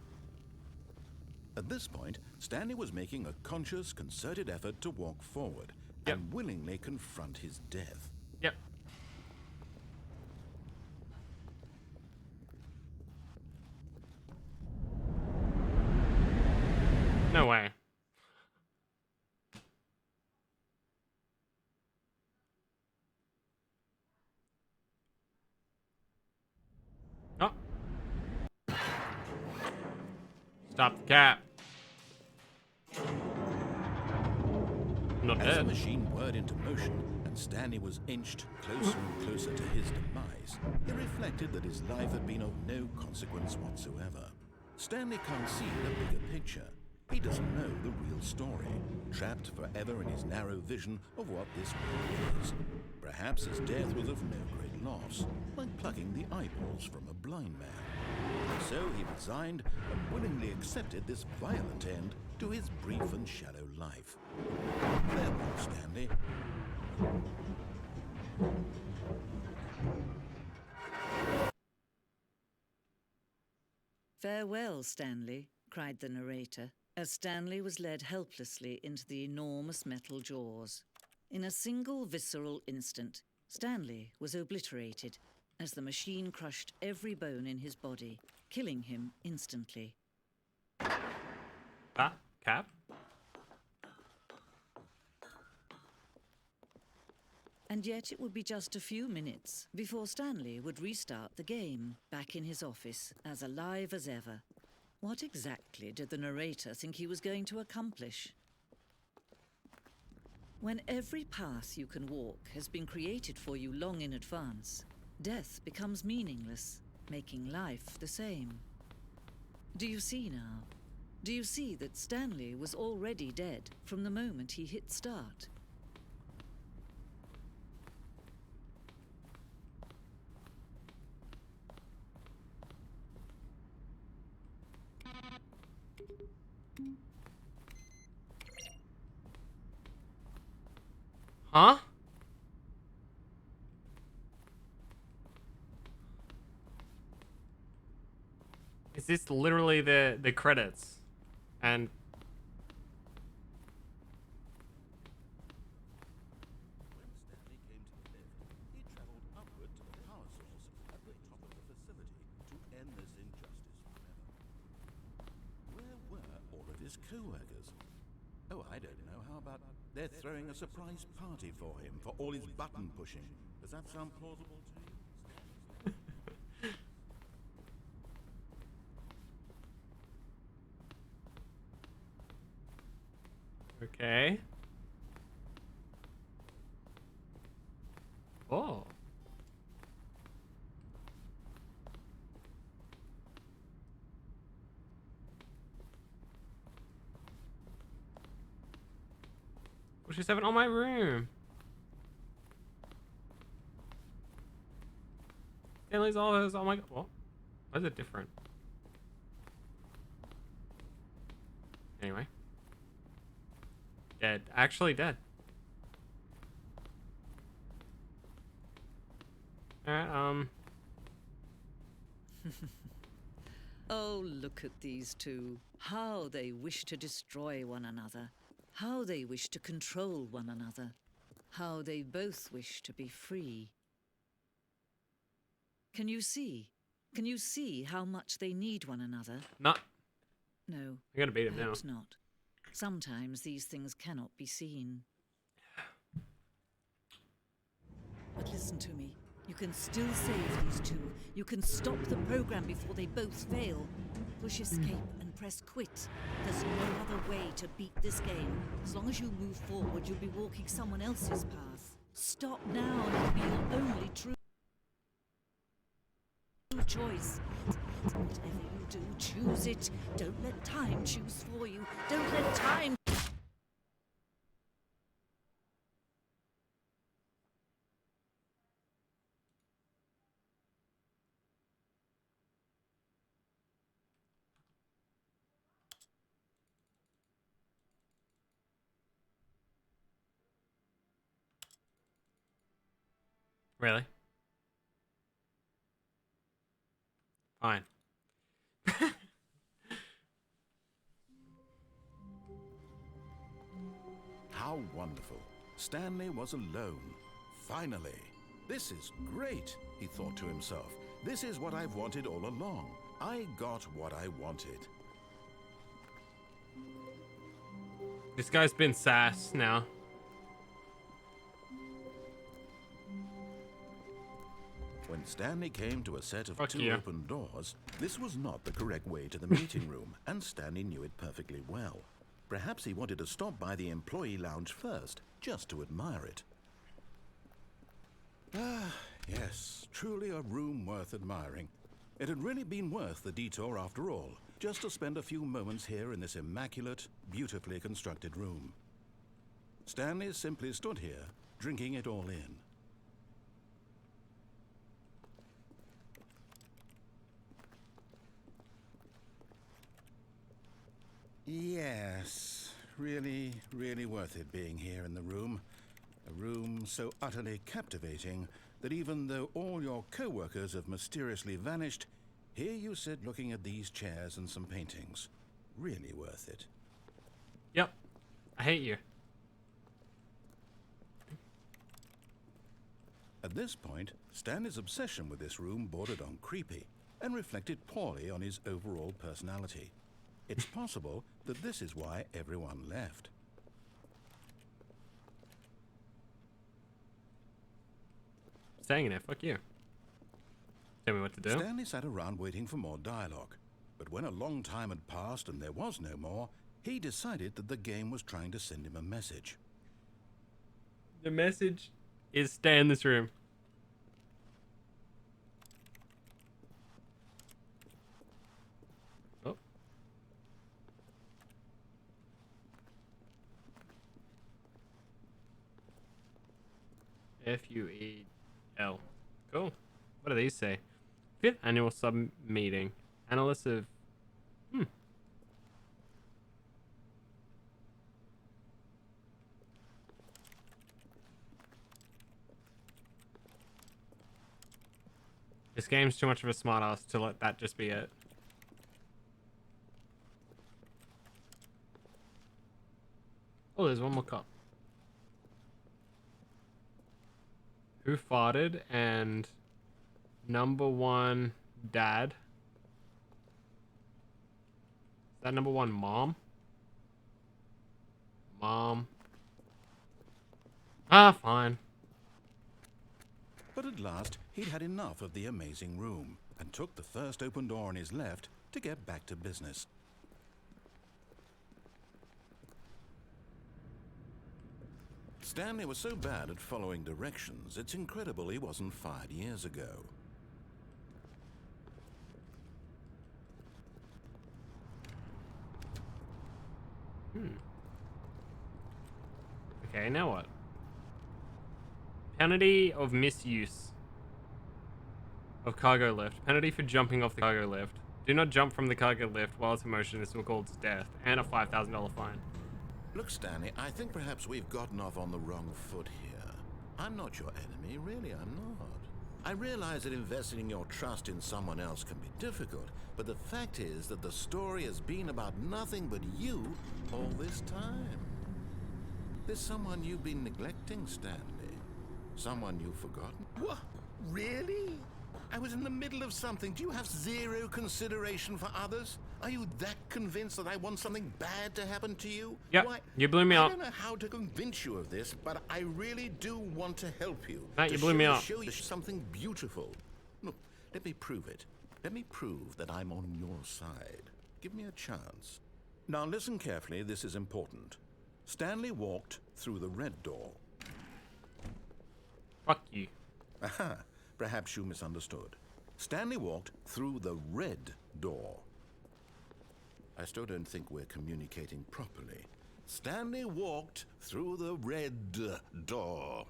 At this point, Stanley was making a conscious, concerted effort to walk forward Yep. and willingly confront his death. Yep. No way. Oh. Stop the cat. Not As the dead. machine whirred into motion and When Stanley was inched closer and closer to his demise, he reflected that his life had been of no consequence whatsoever. Stanley can't see the bigger picture. He doesn't know the real story, trapped forever in his narrow vision of what this world is. Perhaps his death was of no great loss, like plucking the eyeballs from a blind man. And so he resigned and willingly accepted this violent end to his brief and shallow life. Farewell, Stanley. "Farewell, Stanley," cried the narrator, as Stanley was led helplessly into the enormous metal jaws. In a single visceral instant, Stanley was obliterated as the machine crushed every bone in his body, killing him instantly. Ah, Cap? And yet it would be just a few minutes before Stanley would restart the game, back in his office, as alive as ever. What exactly did the narrator think he was going to accomplish? When every path you can walk has been created for you long in advance, death becomes meaningless, making life the same. Do you see now? Do you see that Stanley was already dead from the moment he hit start? Huh? Is this literally the credits? And When Stanley came to the lift, he traveled upward to the power source at the top of the facility to end this injustice forever. Where were all of his co-workers? Oh, I don't know. How about they're throwing a surprise party for him for all his button pushing? Does that sound plausible to you? okay. Oh. What's she having on my room? Stanley's all those. Oh my god. What? Why is it different? Anyway. Dead. Actually dead. Alright, Oh, look at these two. How they wish to destroy one another. How they wish to control one another. How they both wish to be free. Can you see? Can you see how much they need one another? not. No, I gotta beat him now. perhaps not. Sometimes these things cannot be seen. But listen to me. You can still save these two. You can stop the program before they both fail. Push escape and press quit. There's no other way to beat this game. As long as you move forward, you'll be walking someone else's path. Stop now and it'll be your only true choice. Whatever you do, choose it. Don't let time choose for you. Don't let time... Really? Fine. How wonderful. Stanley was alone. Finally. This is great, he thought to himself. This is what I've wanted all along. I got what I wanted. This guy's been sass now. When Stanley came to a set of Fuck two you. open doors, this was not the correct way to the meeting room, and Stanley knew it perfectly well. Perhaps he wanted to stop by the employee lounge first, just to admire it. Ah, yes, truly a room worth admiring. It had really been worth the detour after all, just to spend a few moments here in this immaculate, beautifully constructed room. Stanley simply stood here, drinking it all in. Yes, really, really worth it being here in the room. A room so utterly captivating that even though all your co-workers have mysteriously vanished, here you sit looking at these chairs and some paintings. Really worth it. Yep. I hate you. At this point, Stanley's obsession with this room bordered on creepy and reflected poorly on his overall personality. It's possible that this is why everyone left. Staying in it. Fuck you. Tell me what to do. Stanley sat around waiting for more dialogue, but when a long time had passed and there was no more, he decided that the game was trying to send him a message. The message is stay in this room. Oh. FUEL. Cool. What do these say? 5th annual sub meeting. Analysts of. This game's too much of a smartass to let that just be it. Oh, there's one more cop. Who farted and number one dad? Is that number one mom? Mom. Ah, fine. But at last, he'd had enough of the amazing room and took the first open door on his left to get back to business. Stanley was so bad at following directions, it's incredible he wasn't fired years ago. Okay, now what? Penalty of misuse of cargo lift. Penalty for jumping off the cargo lift. Do not jump from the cargo lift while it's in motion. This will cause death. And a $5,000 fine. Look, Stanley, I think perhaps we've gotten off on the wrong foot here. I'm not your enemy, really, I'm not. I realize that investing your trust in someone else can be difficult, but the fact is that the story has been about nothing but you all this time. There's someone you've been neglecting, Stanley. Someone you've forgotten. What? Really? I was in the middle of something. Do you have zero consideration for others? Are you that convinced that I want something bad to happen to you? Yep, Why, you blew me I up. don't know how to convince you of this, but I really do want to help you. Matt, To you blew me up. show you something beautiful. Look, let me prove it. Let me prove that I'm on your side. Give me a chance. Now listen carefully, this is important. Stanley walked through the red door. Fuck you. Aha, perhaps you misunderstood. Stanley walked through the red door. I still don't think we're communicating properly. Stanley walked through the red door.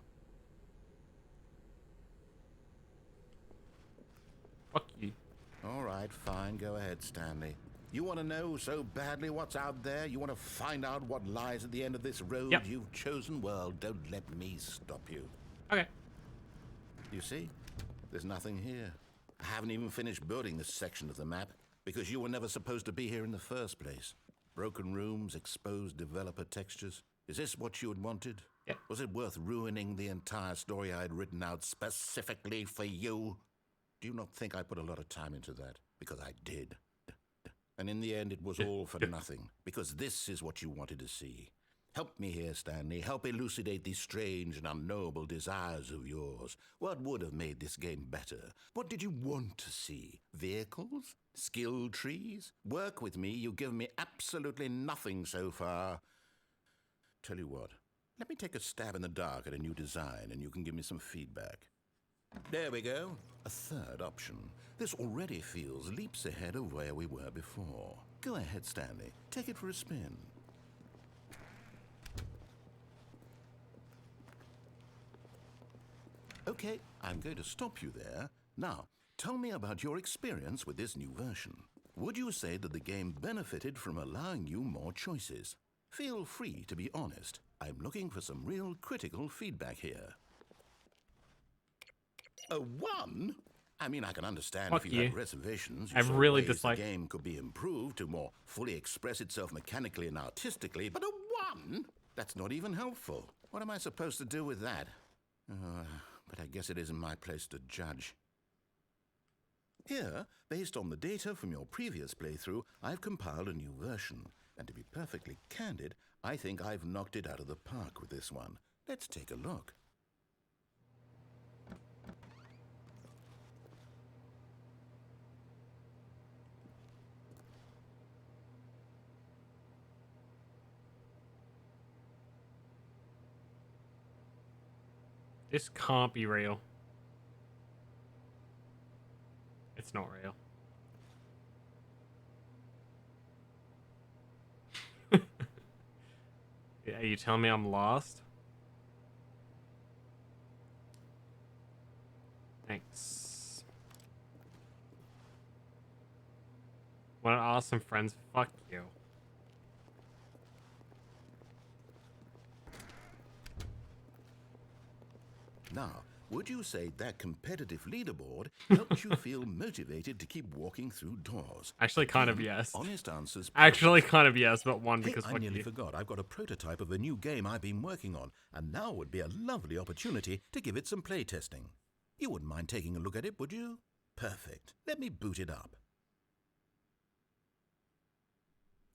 Fuck you. All right, fine, go ahead, Stanley. You want to know so badly what's out there? You want to find out what lies at the end of this road Yep. you've chosen? Well, don't let me stop you. Okay. You see, there's nothing here. I haven't even finished building this section of the map because you were never supposed to be here in the first place. Broken rooms, exposed developer textures. Is this what you had wanted? Yeah. Was it worth ruining the entire story I had written out specifically for you? Do you not think I put a lot of time into that? Because I did. And in the end, it was all for nothing, because this is what you wanted to see. Help me here, Stanley. Help elucidate these strange and unknowable desires of yours. What would have made this game better? What did you want to see? Vehicles? Skill trees? Work with me. You've given me absolutely nothing so far. Tell you what, let me take a stab in the dark at a new design, and you can give me some feedback. There we go. A third option. This already feels leaps ahead of where we were before. Go ahead, Stanley. Take it for a spin. Okay, I'm going to stop you there. Now, tell me about your experience with this new version. Would you say that the game benefited from allowing you more choices? Feel free to be honest. I'm looking for some real critical feedback here. A 1? I mean, I can understand Fuck if you you. had reservations. You I saw really ways dislike- the game could be improved to more fully express itself mechanically and artistically, but a 1? That's not even helpful. What am I supposed to do with that? But I guess it isn't my place to judge. Here, based on the data from your previous playthrough, I've compiled a new version. And to be perfectly candid, I think I've knocked it out of the park with this one. Let's take a look. This can't be real. It's not real. Are you telling me I'm lost? Thanks. Want to ask some friends? Fuck you. Now, would you say that competitive leaderboard helps you feel motivated to keep walking through doors? Actually, kind of yes. Honest answers. Actually, kind of yes, but one Hey, because I fuck nearly you. forgot. I've got a prototype of a new game I've been working on, and now would be a lovely opportunity to give it some play testing. You wouldn't mind taking a look at it, would you? Perfect. Let me boot it up.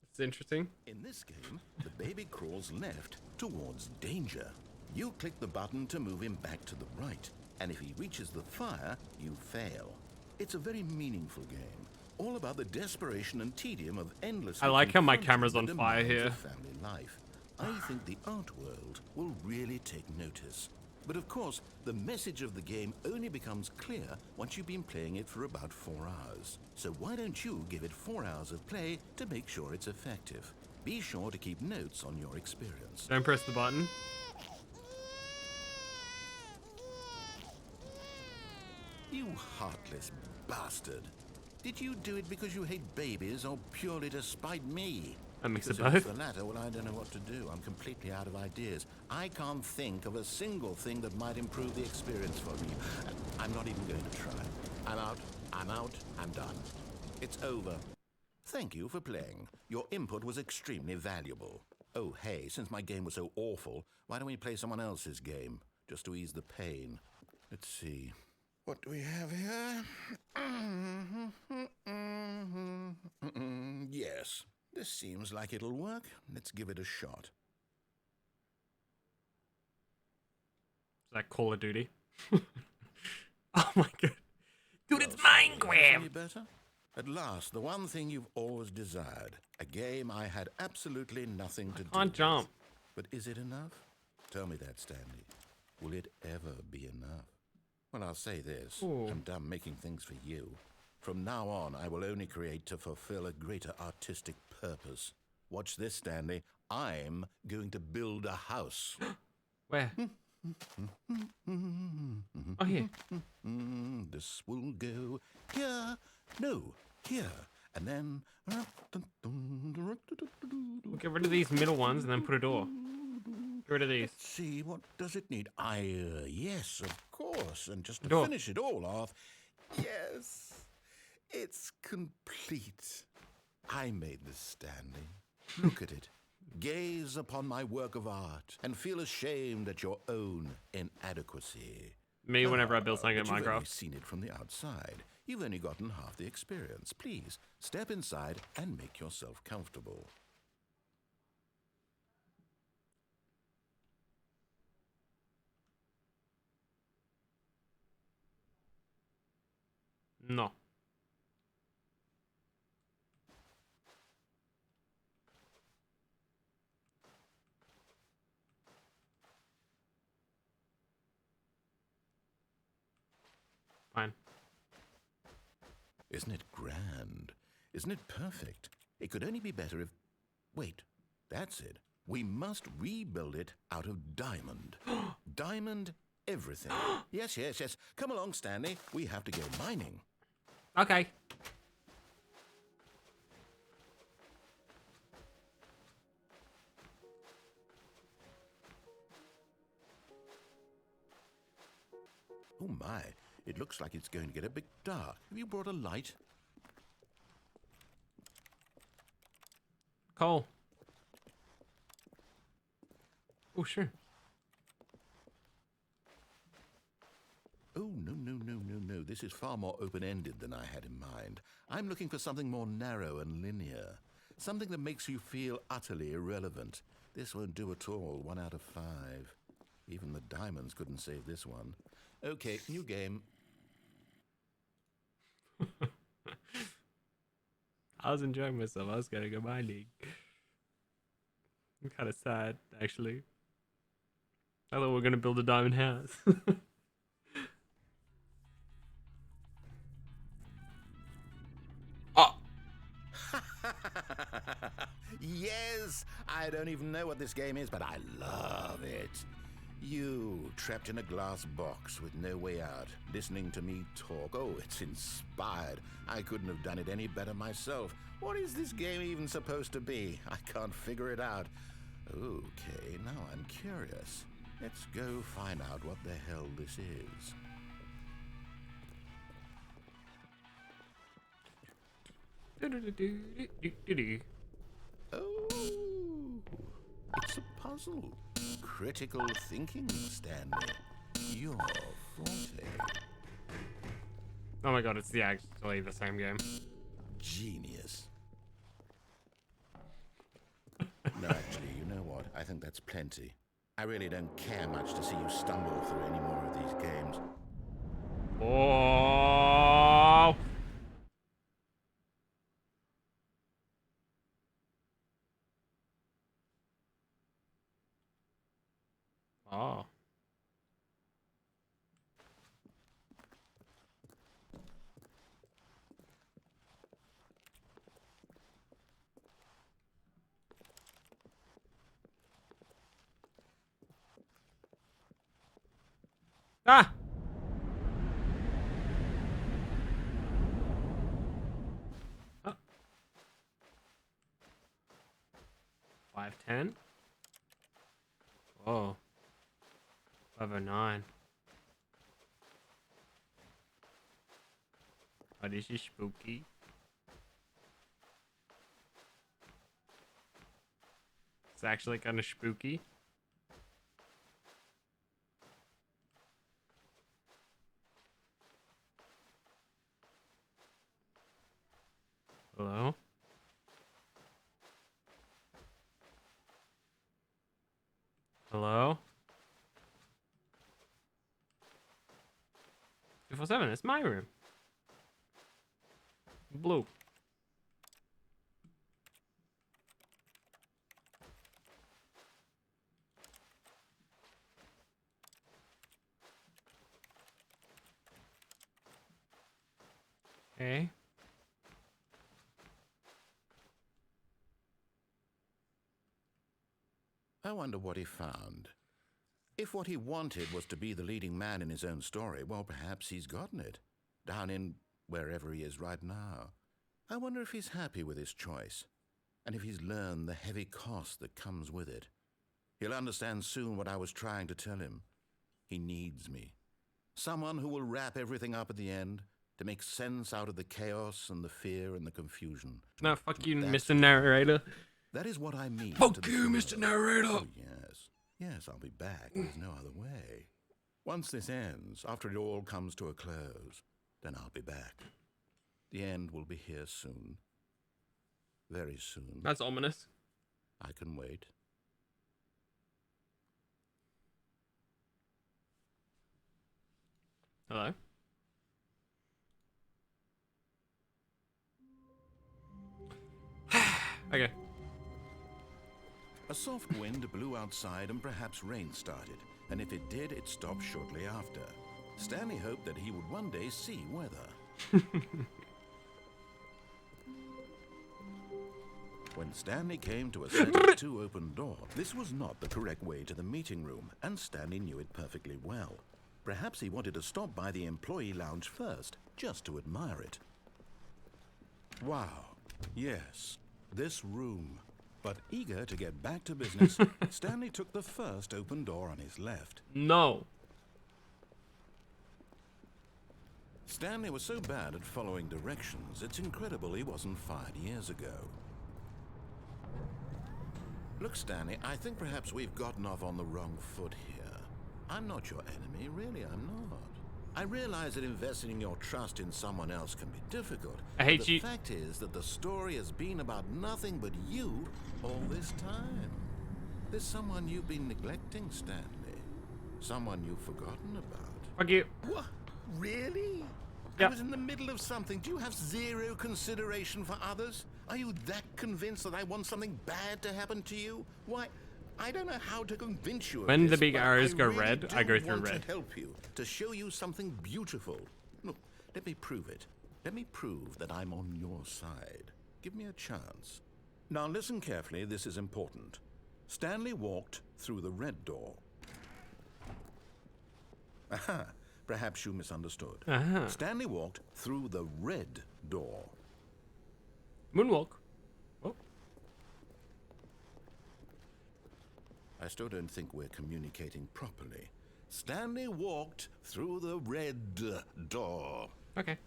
It's interesting. In this game, the baby crawls left towards danger. You click the button to move him back to the right, and if he reaches the fire, you fail. It's a very meaningful game, all about the desperation and tedium of endlessly. I like how my confronting camera's the on fire demands here. of family life. I think the art world will really take notice. But of course, the message of the game only becomes clear once you've been playing it for about 4 hours. So why don't you give it 4 hours of play to make sure it's effective? Be sure to keep notes on your experience. Don't press the button. You heartless bastard. Did you do it because you hate babies or purely to spite me? A mix of Because if it's both. the latter, well, I don't know what to do. I'm completely out of ideas. I can't think of a single thing that might improve the experience for me. I'm not even going to try. I'm out. I'm done. It's over. Thank you for playing. Your input was extremely valuable. Oh, hey, since my game was so awful, why don't we play someone else's game? Just to ease the pain. Let's see. What do we have here? Yes, this seems like it'll work. Let's give it a shot. Is that Call of Duty? Oh my god. Dude, it's Well, sorry, Minecraft! any better? At last, the one thing you've always desired. A game I had absolutely nothing to do Can't with. jump. But is it enough? Tell me that, Stanley. Will it ever be enough? Well, I'll say this. Ooh. I'm done making things for you. From now on, I will only create to fulfill a greater artistic purpose. Watch this, Stanley. I'm going to build a house. Where? Oh, here. This will go here. No, here. And then... We'll get rid of these middle ones and then put a door. Get rid of these. Let's see, what does it need? Yes, of course. And just to Door. finish it all off, yes, it's complete. I made this, Stanley. Look at it. Gaze upon my work of art and feel ashamed at your own inadequacy. Me whenever I build something in But you've only Minecraft. seen it from the outside. You've only gotten half the experience. Please, step inside and make yourself comfortable. No. Fine. Isn't it grand? Isn't it perfect? It could only be better if... Wait, that's it. We must rebuild it out of diamond. Diamond everything. Yes, yes, yes. Come along, Stanley. We have to go mining. Okay. Oh my, it looks like it's going to get a bit dark. Have you brought a light? Coal. Oh, sure. Oh, no, no, no, no, no. This is far more open-ended than I had in mind. I'm looking for something more narrow and linear. Something that makes you feel utterly irrelevant. This won't do at all. 1 out of 5. Even the diamonds couldn't save this one. Okay, new game. I was enjoying myself. I was gonna go mining. I'm kind of sad, actually. I thought we were gonna build a diamond house. Oh, Yes! I don't even know what this game is, but I love it. You, trapped in a glass box with no way out, listening to me talk. Oh, it's inspired. I couldn't have done it any better myself. What is this game even supposed to be? I can't figure it out. Okay, now I'm curious. Let's go find out what the hell this is. Oh, it's a puzzle. Critical thinking, Stanley. Your forte. oh my god, it's actually the same game. Genius. No, actually, you know what? I think that's plenty. I really don't care much to see you stumble through any more of these games. Oh. Oh. Ah! Oh. 510. Whoa. 509. Oh, this is spooky. It's actually kind of spooky. Hello? Hello? 247, it's my room. Blue. Okay. I wonder what he found. If what he wanted was to be the leading man in his own story, well, perhaps he's gotten it. Down in wherever he is right now. I wonder if he's happy with his choice, and if he's learned the heavy cost that comes with it. He'll understand soon what I was trying to tell him. He needs me. Someone who will wrap everything up at the end, to make sense out of the chaos and the fear and the confusion. No, fuck you, That's Mr. Narrator. That is what I mean. Fuck to the you, film. Mr. Narrator. Oh, yes. Yes, I'll be back. There's no other way. Once this ends, after it all comes to a close, then I'll be back. The end will be here soon. Very soon. That's ominous. I can wait. Hello? Okay. A soft wind blew outside and perhaps rain started, and if it did, it stopped shortly after. Stanley hoped that he would one day see weather. When Stanley came to a set of 2 open doors, this was not the correct way to the meeting room, and Stanley knew it perfectly well. Perhaps he wanted to stop by the employee lounge first, just to admire it. Wow, yes, this room. But eager to get back to business, Stanley took the first open door on his left. No. Stanley was so bad at following directions, it's incredible he wasn't fired years ago. Look, Stanley, I think perhaps we've gotten off on the wrong foot here. I'm not your enemy, really, I'm not. I realize that investing your trust in someone else can be difficult. I hate but you. The fact is that the story has been about nothing but you all this time. There's someone you've been neglecting, Stanley. Someone you've forgotten about. Fuck you. What? Really? Yeah. I was in the middle of something. Do you have zero consideration for others? Are you that convinced that I want something bad to happen to you? Why, I don't know how to convince you of When this, the big but arrows I go really red, I do go through want red. to help you, to show you something beautiful. Look, let me prove it. Let me prove that I'm on your side. Give me a chance. Now listen carefully, this is important. Stanley walked through the red door. Aha, perhaps you misunderstood. Stanley walked through the red door. Moonwalk. Oh. I still don't think we're communicating properly. Stanley walked through the red door. Okay.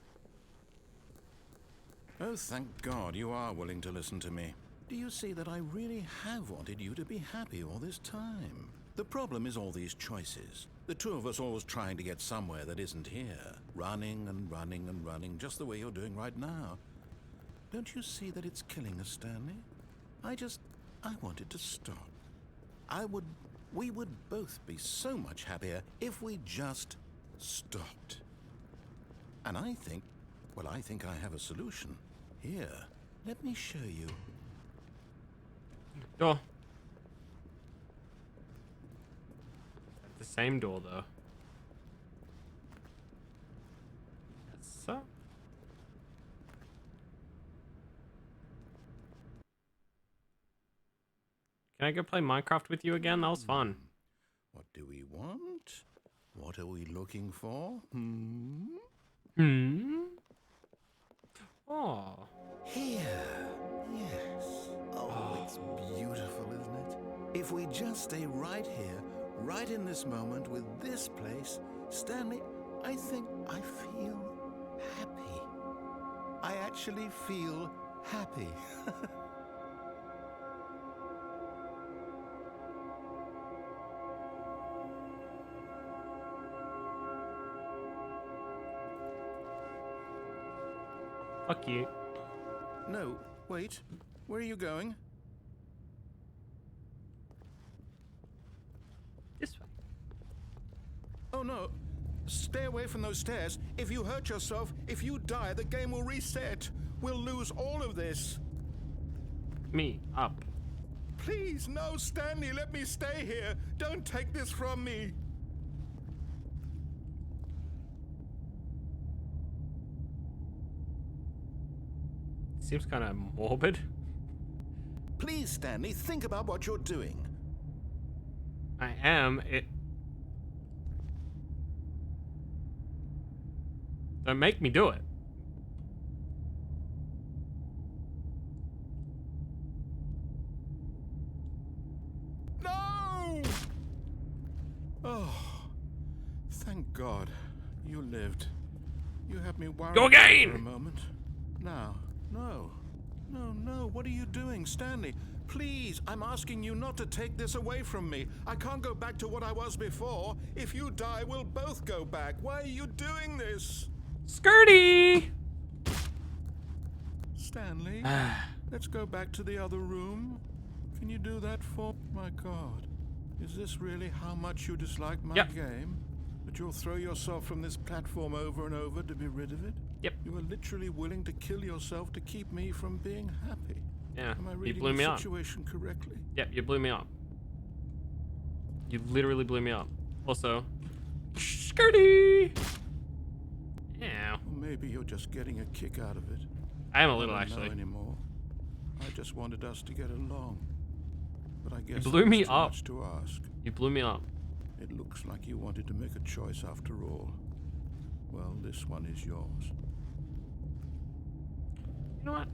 Oh, thank God you are willing to listen to me. Do you see that I really have wanted you to be happy all this time? The problem is all these choices. The two of us always trying to get somewhere that isn't here. Running and running and running, just the way you're doing right now. Don't you see that it's killing us, Stanley? I wanted to stop. We would both be so much happier if we just stopped. And I think I have a solution. Here, let me show you. Door. The same door, though. Yes, sir. Can I go play Minecraft with you again? That was fun. What do we want? What are we looking for? Oh. Here. Yes. Oh, it's beautiful, isn't it? If we just stay right here, right in this moment with this place, Stanley, I think I feel happy. I actually feel happy. Fuck you. No, wait. Where are you going? This way. Oh no. Stay away from those stairs. If you hurt yourself, if you die, the game will reset. We'll lose all of this. Me. Up. Please, no, Stanley, let me stay here. Don't take this from me. Seems kind of morbid. Please, Stanley, think about what you're doing. I am. It. Don't make me do it. No! Oh, thank God you lived. You had me worried Go again! for a moment. Now, no. No, what are you doing, Stanley? Please, I'm asking you not to take this away from me. I can't go back to what I was before. If you die, we'll both go back. Why are you doing this? Skirty! Stanley, let's go back to the other room. Can you do that for... My God. Is this really how much you dislike my game? That you'll throw yourself from this platform over and over to be rid of it? Yep. You are literally willing to kill yourself to keep me from being happy. Yeah, Am I you reading blew me the up. situation correctly? Yep, you blew me up. You literally blew me up. Also, Skirty! Yeah. Or maybe you're just getting a kick out of it. I am a little, I don't actually. know anymore. I just wanted us to get along. But I guess blew that me was too up. much to ask. You blew me up. It looks like you wanted to make a choice after all. Well, this one is yours. You know what?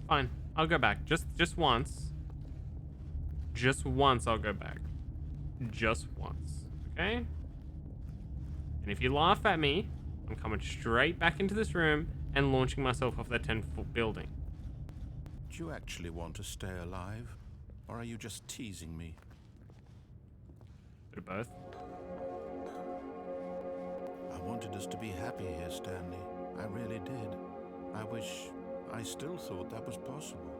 Fine. I'll go back. Just once. Just once I'll go back. Just once. Okay? And if you laugh at me, I'm coming straight back into this room and launching myself off that 10-foot building. Do you actually want to stay alive? Or are you just teasing me? Bit of both. I wanted us to be happy here, Stanley. I really did. I wish I still thought that was possible.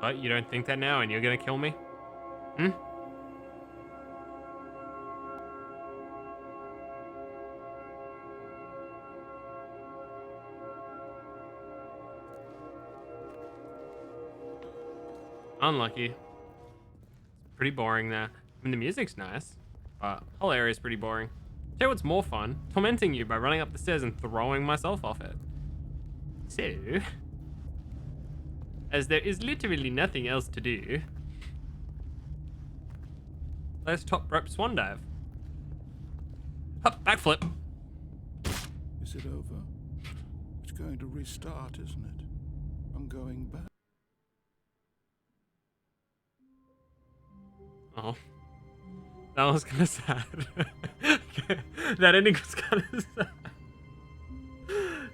But you don't think that now and you're gonna kill me? Hmm? Unlucky. It's pretty boring there. I mean, the music's nice, but the whole area's pretty boring. Tell you what's more fun? Tormenting you by running up the stairs and throwing myself off it. So, as there is literally nothing else to do, let's top rope swan dive. Up, backflip. Is it over? It's going to restart, isn't it? I'm going back. Oh, that was kind of sad. That ending was kind of sad.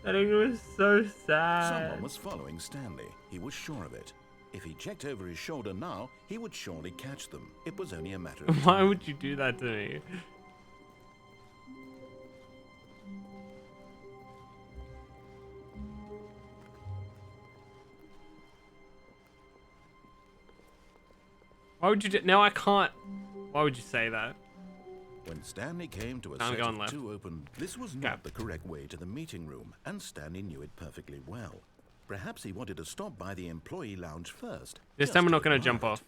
That ending was so sad. Someone was following Stanley. He was sure of it. If he checked over his shoulder now, he would surely catch them. It was only a matter of Why time. would you do that to me? Why would you do? Now I can't. Why would you say that? When Stanley came to a I'm set going of left. two open, this was not the correct way to the meeting room, and Stanley knew it perfectly well. Perhaps he wanted to stop by the employee lounge first. This just time we're not to going to jump admire off. it.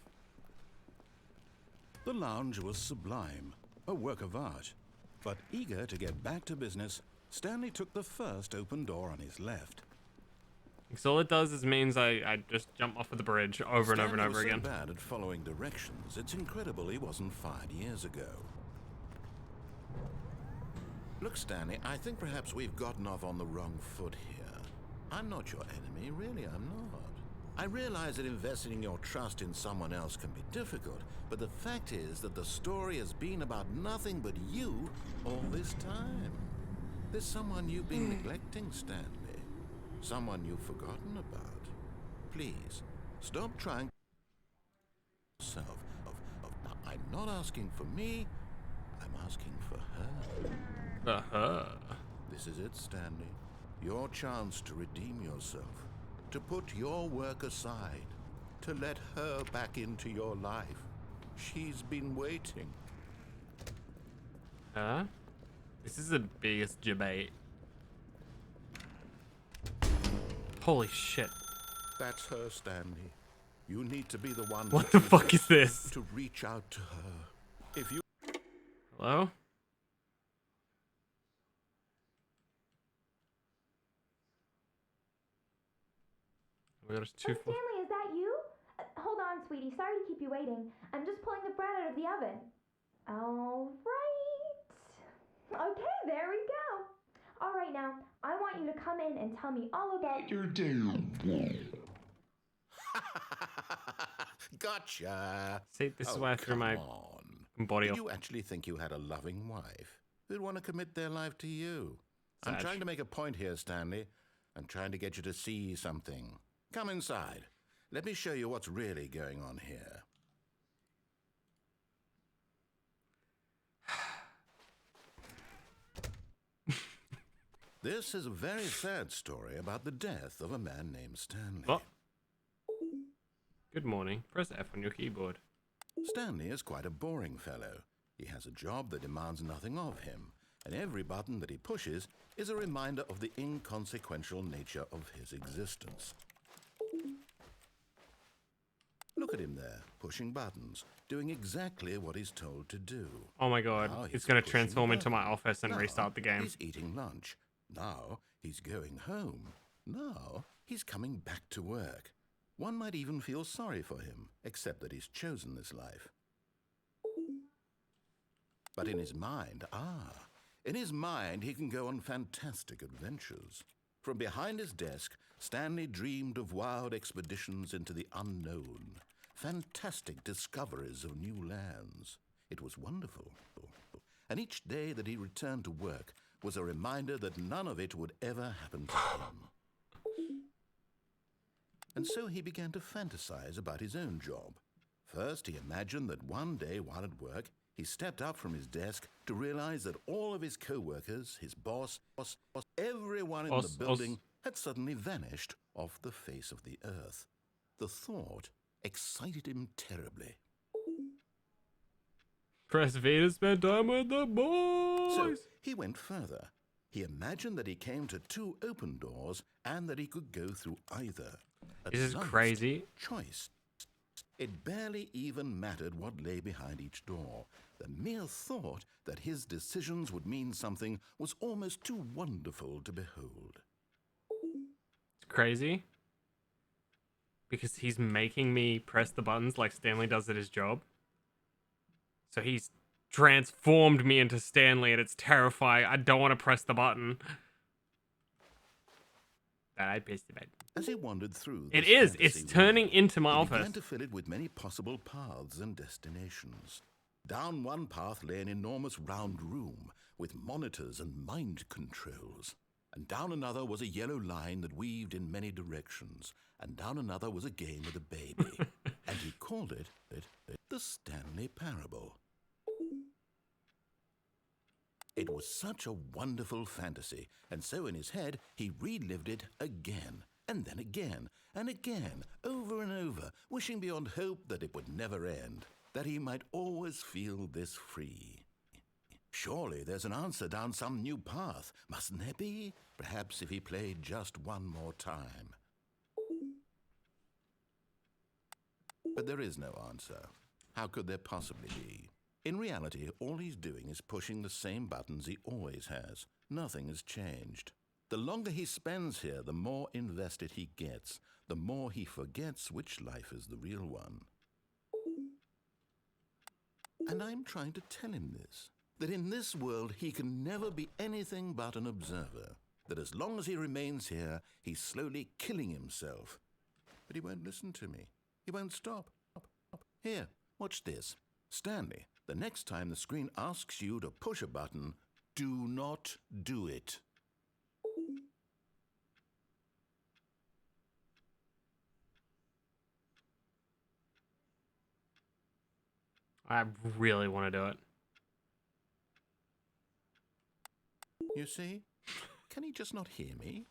The lounge was sublime, a work of art. But eager to get back to business, Stanley took the first open door on his left. So all it does is means I just jump off of the bridge over and over and Stanley over was again. so bad at following directions, it's incredible he wasn't fired years ago. Look, Stanley, I think perhaps we've gotten off on the wrong foot here. I'm not your enemy, really, I'm not. I realize that investing your trust in someone else can be difficult, but the fact is that the story has been about nothing but you all this time. There's someone you've been neglecting, Stanley. Someone you've forgotten about. Please, stop trying yourself. I'm not asking for me, I'm asking for her. Uh-huh. This is it, Stanley. Your chance to redeem yourself. To put your work aside. To let her back into your life. She's been waiting. Huh? This is the biggest debate. Holy shit. That's her, Stanley. You need to be the one What the fuck is this? to reach out to her. If you Hello? We got us two. Stanley, is that you? Hold on, sweetie. Sorry to keep you waiting. I'm just pulling the bread out of the oven. All right. Okay, there we go. All right, now, I want you to come in and tell me all about your day. Gotcha. See, this is why I threw my body Did off. you actually think you had a loving wife who'd want to commit their life to you? I'm Sag. trying to make a point here, Stanley. I'm trying to get you to see something. Come inside. Let me show you what's really going on here. This is a very sad story about the death of a man named Stanley. Oh. Good morning. Press F on your keyboard. Stanley is quite a boring fellow. He has a job that demands nothing of him, and every button that he pushes is a reminder of the inconsequential nature of his existence. Look at him there, pushing buttons, doing exactly what he's told to do. Oh my god, Now it's he's going to pushing transform a into my button. office and Now restart the game. He's eating lunch. Now he's going home. Now he's coming back to work. One might even feel sorry for him, except that he's chosen this life. But in his mind, he can go on fantastic adventures. From behind his desk, Stanley dreamed of wild expeditions into the unknown, fantastic discoveries of new lands. It was wonderful. And each day that he returned to work was a reminder that none of it would ever happen to him. And so he began to fantasize about his own job. First, he imagined that one day while at work, he stepped up from his desk to realize that all of his co-workers, his boss, everyone in the building had suddenly vanished off the face of the earth. The thought excited him terribly. Press V to spend time with the boys. So he went further. He imagined that he came to two open doors and that he could go through either. This is crazy. Choice. It barely even mattered what lay behind each door. The mere thought that his decisions would mean something was almost too wonderful to behold. It's crazy. Because he's making me press the buttons like Stanley does at his job. So he's transformed me into Stanley, and it's terrifying. I don't want to press the button. That I pressed the button. As he wandered through it this is. fantasy It's turning world, into my he office. began to fill it with many possible paths and destinations. Down one path lay an enormous round room with monitors and mind controls. And down another was a yellow line that weaved in many directions. And down another was a game with a baby. And he called it the Stanley Parable. It was such a wonderful fantasy, and so in his head he relived it again, and then again, and again, over and over, wishing beyond hope that it would never end, that he might always feel this free. Surely there's an answer down some new path, mustn't there be? Perhaps if he played just one more time. But there is no answer. How could there possibly be? In reality, all he's doing is pushing the same buttons he always has. Nothing has changed. The longer he spends here, the more invested he gets, the more he forgets which life is the real one. And I'm trying to tell him this, that in this world he can never be anything but an observer, that as long as he remains here, he's slowly killing himself. But he won't listen to me. He won't stop. Here, watch this. Stanley, the next time the screen asks you to push a button, do not do it. I really want to do it. You see? Can he just not hear me?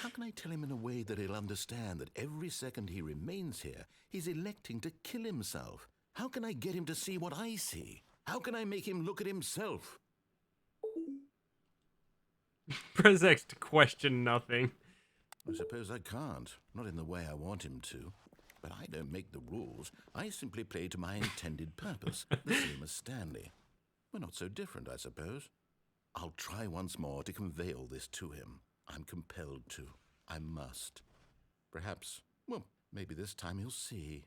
How can I tell him in a way that he'll understand that every second he remains here, he's electing to kill himself? How can I get him to see what I see? How can I make him look at himself? Press X to question nothing. I suppose I can't. Not in the way I want him to. But I don't make the rules. I simply play to my intended purpose, the same as Stanley. We're not so different, I suppose. I'll try once more to convey all this to him. I'm compelled to. I must. Perhaps, well, maybe this time he'll see.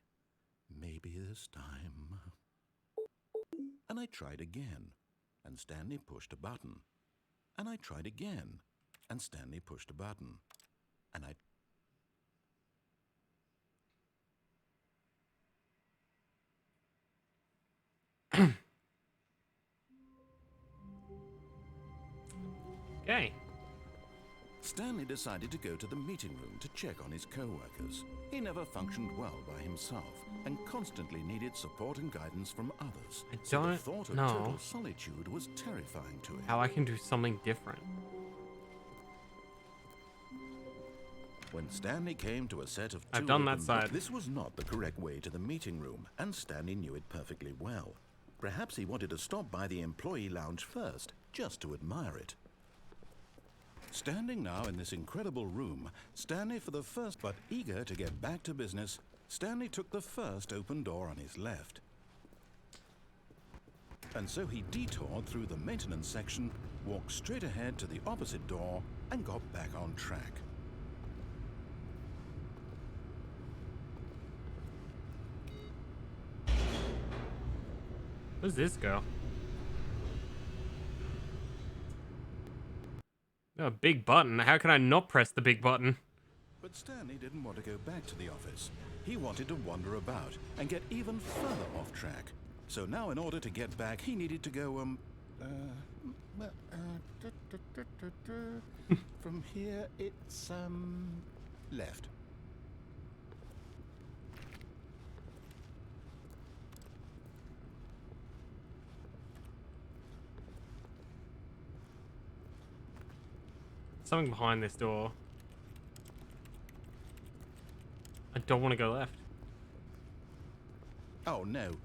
Maybe this time. And I tried again, and Stanley pushed a button. And I tried again, and Stanley pushed a button. And Okay. Stanley decided to go to the meeting room to check on his co-workers. He never functioned well by himself and constantly needed support and guidance from others. I So the don't thought of know total solitude was terrifying to him. how I can do something different. When Stanley came to a set of two I've done that open side. doors, this was not the correct way to the meeting room, and Stanley knew it perfectly well. Perhaps he wanted to stop by the employee lounge first, just to admire it. Standing now in this incredible room, Stanley for the first, but eager to get back to business, Stanley took the first open door on his left. And so he detoured through the maintenance section, walked straight ahead to the opposite door, and got back on track. Where's this go? Oh, a big button. How can I not press the big button? But Stanley didn't want to go back to the office. He wanted to wander about and get even further off track. So now in order to get back, he needed to go, from here it's, left. Something behind this door. I don't want to go left. Oh, no,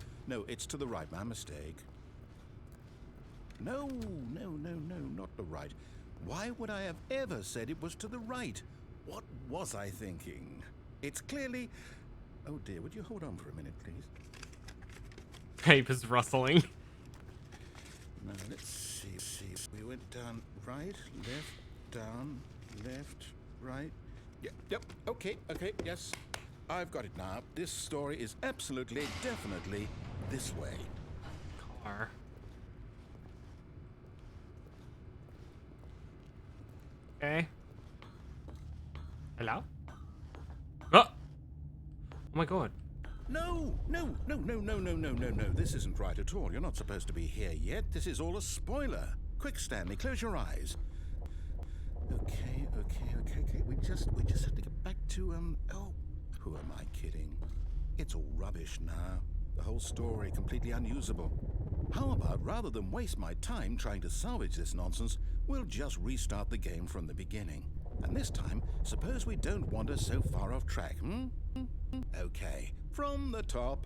it's to the right, my mistake. No, not the right. Why would I have ever said it was to the right? What was I thinking? It's clearly... Oh dear, would you hold on for a minute, please? Papers rustling. Now, let's see. We went down right, left, down, left, right. Yep, okay, yes. I've got it now. This story is absolutely, definitely this way. Car. Okay. Hello? Oh! Oh my god. No. This isn't right at all. You're not supposed to be here yet. This is all a spoiler. Quick, Stanley, close your eyes. Okay. We just have to get back to, oh, who am I kidding? It's all rubbish now. The whole story completely unusable. How about, rather than waste my time trying to salvage this nonsense, we'll just restart the game from the beginning. And this time, suppose we don't wander so far off track, hmm? Okay, from the top.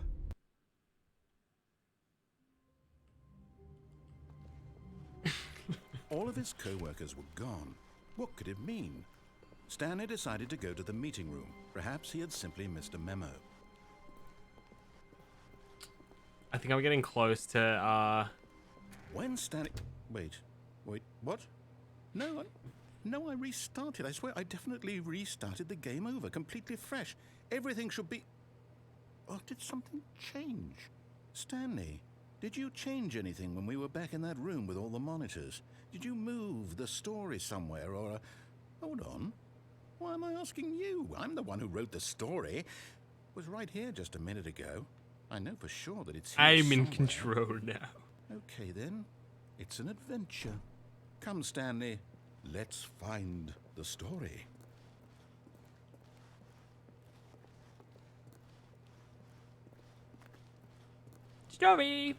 All of his co-workers were gone. What could it mean? Stanley decided to go to the meeting room. Perhaps he had simply missed a memo. I think I'm getting close to, When Stanley... Wait, what? No, I restarted. I swear I definitely restarted the game over, completely fresh. Everything should be... Oh, did something change? Stanley, did you change anything when we were back in that room with all the monitors? Did you move the story somewhere or... Hold on. Why am I asking you? I'm the one who wrote the story. It was right here just a minute ago. I know for sure that it's here I'm in somewhere. control now. Okay then, it's an adventure. Come, Stanley, let's find the story. Story!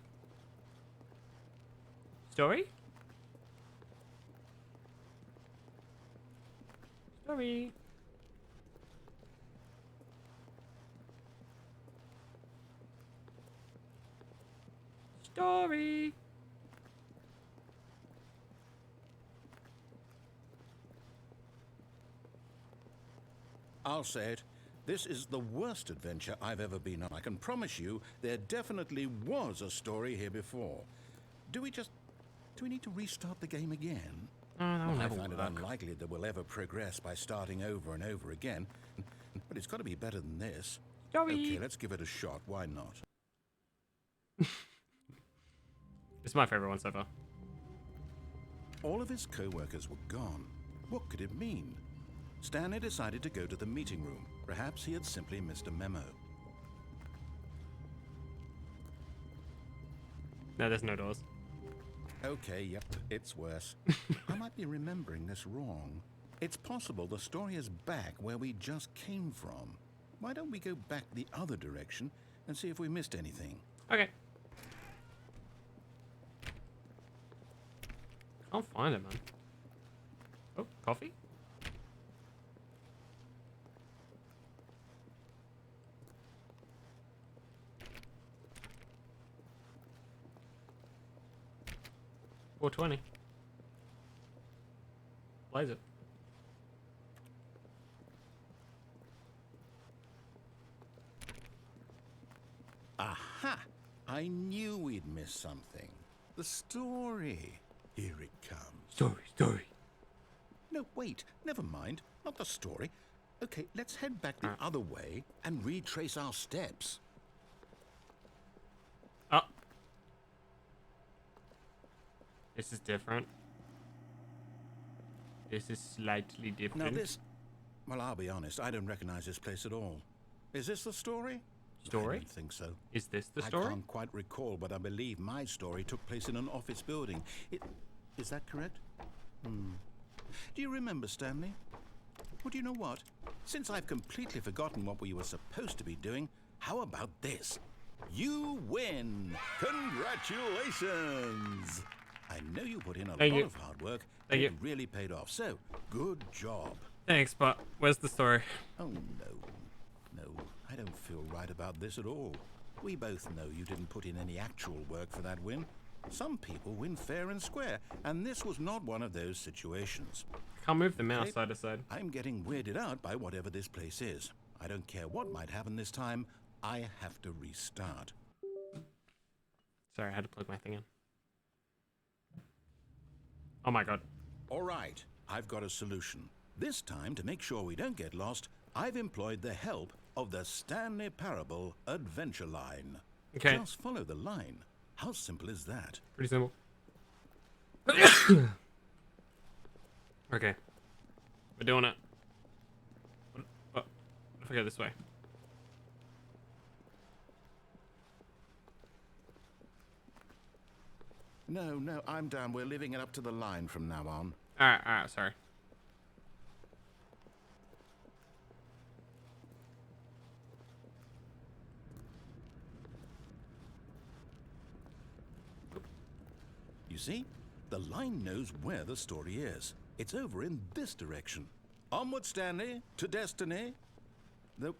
Story? Story. Story. I'll say it. This is the worst adventure I've ever been on. I can promise you there definitely was a story here before. Do we need to restart the game again? Oh, that will I never find it work. unlikely that we'll ever progress by starting over and over again. But it's got to be better than this. Story. Okay, let's give it a shot. Why not? It's my favorite one so far. All of his co-workers were gone. What could it mean? Stanley decided to go to the meeting room. Perhaps he had simply missed a memo. No, there's no doors. Okay, yep, it's worse. I might be remembering this wrong. It's possible the story is back where we just came from. Why don't we go back the other direction and see if we missed anything? Okay. Can't find it, man. Oh, coffee? 420. Blaze it. Aha! I knew we'd miss something. The story. Here it comes. Story. No, wait. Never mind. Not the story. Okay, let's head back the other way and retrace our steps. Oh. This is different. This is slightly different. Now well, I'll be honest, I don't recognize this place at all. Is this the story? Story? I don't think so. Is this the story? I can't quite recall, but I believe my story took place in an office building. Is that correct? Do you remember, Stanley? Well, do you know what? Since I've completely forgotten what we were supposed to be doing, how about this? You win! Congratulations! I know you put in a lot of hard work, and it really paid off. So, good job. Thanks, but where's the story? Oh, no, I don't feel right about this at all. We both know you didn't put in any actual work for that win. Some people win fair and square, and this was not one of those situations. Can't move the mouse side to side. I'm getting weirded out by whatever this place is. I don't care what might happen this time. I have to restart. Sorry, I had to plug my thing in. Oh my god. All right, I've got a solution. This time, to make sure we don't get lost, I've employed the help of the Stanley Parable adventure line. Okay. Just follow the line. How simple is that? Pretty simple. Okay. We're doing it. What if I go this way? No, I'm down. We're leaving it up to the line from now on. Alright, sorry. You see? The line knows where the story is. It's over in this direction. Onward, Stanley, to destiny. Though,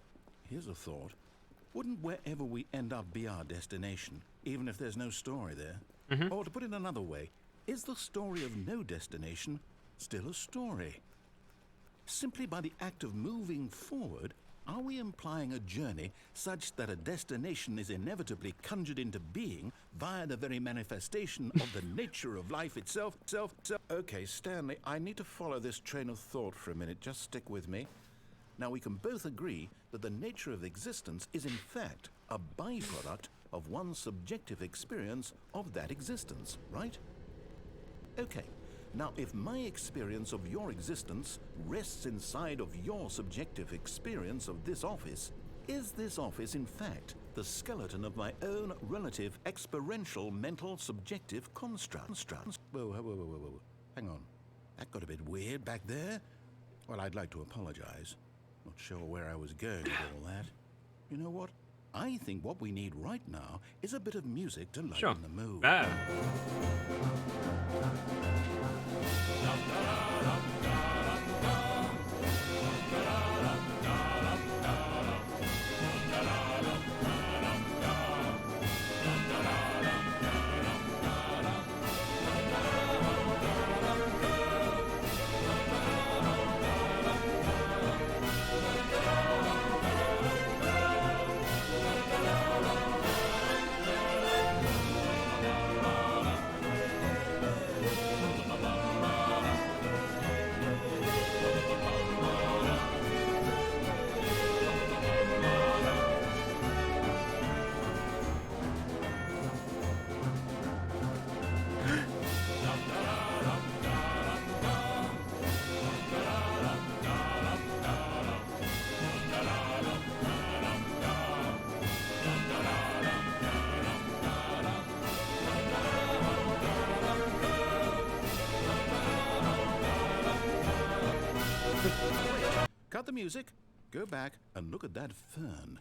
here's a thought. Wouldn't wherever we end up be our destination, even if there's no story there? Or to put it another way, is the story of no destination still a story? Simply by the act of moving forward, are we implying a journey such that a destination is inevitably conjured into being via the very manifestation of the nature of life itself? Okay, Stanley, I need to follow this train of thought for a minute. Just stick with me. Now, we can both agree that the nature of existence is in fact a byproduct of one's subjective experience of that existence, right? Okay. Now, if my experience of your existence rests inside of your subjective experience of this office, is this office, in fact, the skeleton of my own relative experiential mental subjective construct? Whoa. Hang on. That got a bit weird back there. Well, I'd like to apologize. Not sure where I was going with all that. You know what? I think what we need right now is a bit of music to lighten the mood. Bad. Cut the music, go back and look at that fern.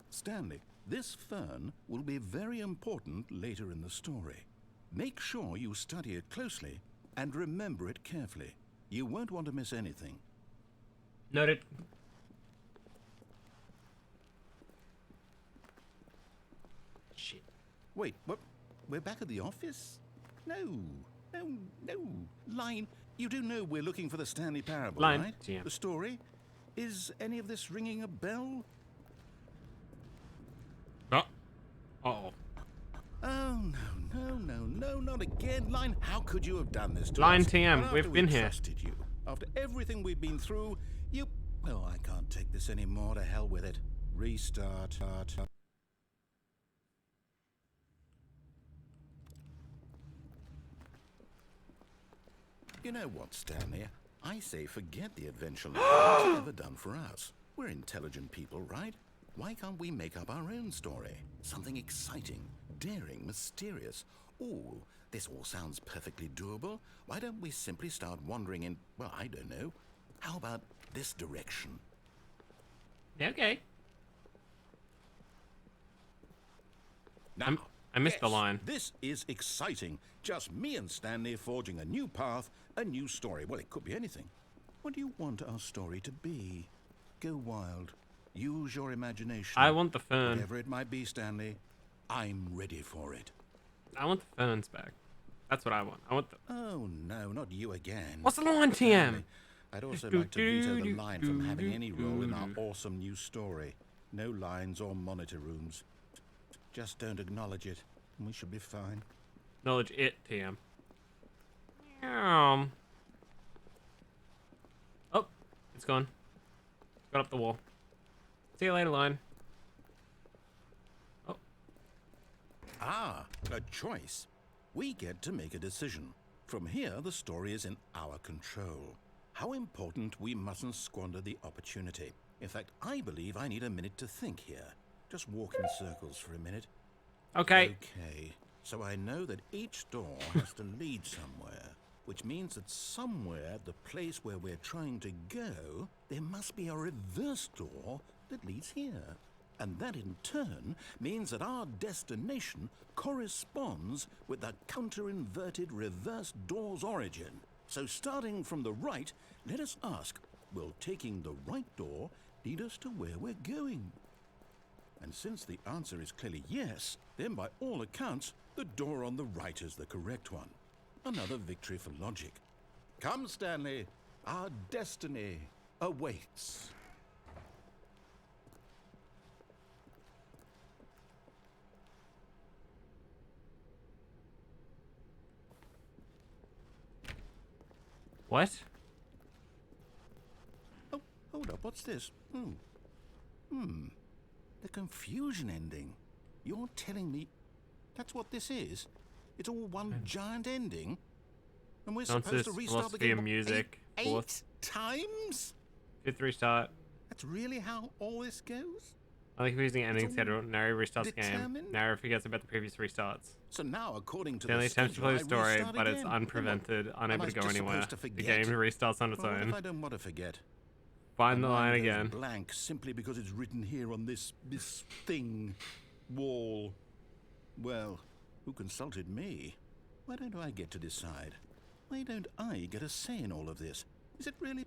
Stanley, this fern will be very important later in the story. Make sure you study it closely and remember it carefully. You won't want to miss anything. Noted. Shit. Wait, we're back at the office? No. Line, you do know we're looking for the Stanley Parable, Line, right? GM. The story? Is any of this ringing a bell? Oh. Uh-oh. Oh, no, not again. Line, how could you have done this to Line us? TM, And after we've been we here. Trusted you. After everything we've been through, you... Oh, I can't take this anymore. To hell with it. Restart. You know what, Stanley? I say forget the adventure life. It's never done for us. We're intelligent people, right? Why can't we make up our own story? Something exciting, daring, mysterious. Ooh, this all sounds perfectly doable. Why don't we simply start wandering in, well, I don't know. How about this direction? Okay. Now, I missed the yes, line. This is exciting. Just me and Stanley forging a new path, a new story. Well, it could be anything. What do you want our story to be? Go wild. Use your imagination. I want the fern. Whatever it might be, Stanley, I'm ready for it. I want the ferns back. That's what I want. I want the... Oh, no, not you again. What's the line, TM? Stanley, I'd also like to veto the line from having any role in our awesome new story. No lines or monitor rooms. Just don't acknowledge it, and we should be fine. Knowledge it, TM. Oh, it's gone. Got up the wall. See you later, line. Oh. Ah, a choice. We get to make a decision. From here, the story is in our control. How important we mustn't squander the opportunity. In fact, I believe I need a minute to think here. Just walk in circles for a minute. Okay. Okay, so I know that each door has to lead somewhere, which means that somewhere, the place where we're trying to go, there must be a reverse door that leads here. And that in turn means that our destination corresponds with the counter-inverted reverse door's origin. So starting from the right, let us ask, will taking the right door lead us to where we're going? And since the answer is clearly yes, then by all accounts, the door on the right is the correct one. Another victory for logic. Come, Stanley, our destiny awaits. What? Oh, hold up, what's this? The confusion ending. You're telling me that's what this is? It's all one giant ending? And we're supposed to restart the philosophy game of music. eight times? Fifth restart. That's really how all this goes? I like using ending schedule. Narrow restarts the game. determined? Narrow forgets about the previous restarts. So now, according to Stanley the attempts to schedule, play the story, I restart but it's again. unprevented, unable I to go just anywhere. supposed to The game forget? restarts on its Well, what if I own. don't want to forget? Find My the line mind goes again. blank simply because it's written here on this thing, wall. Well, who consulted me? Why don't I get to decide? Why don't I get a say in all of this? Is it really?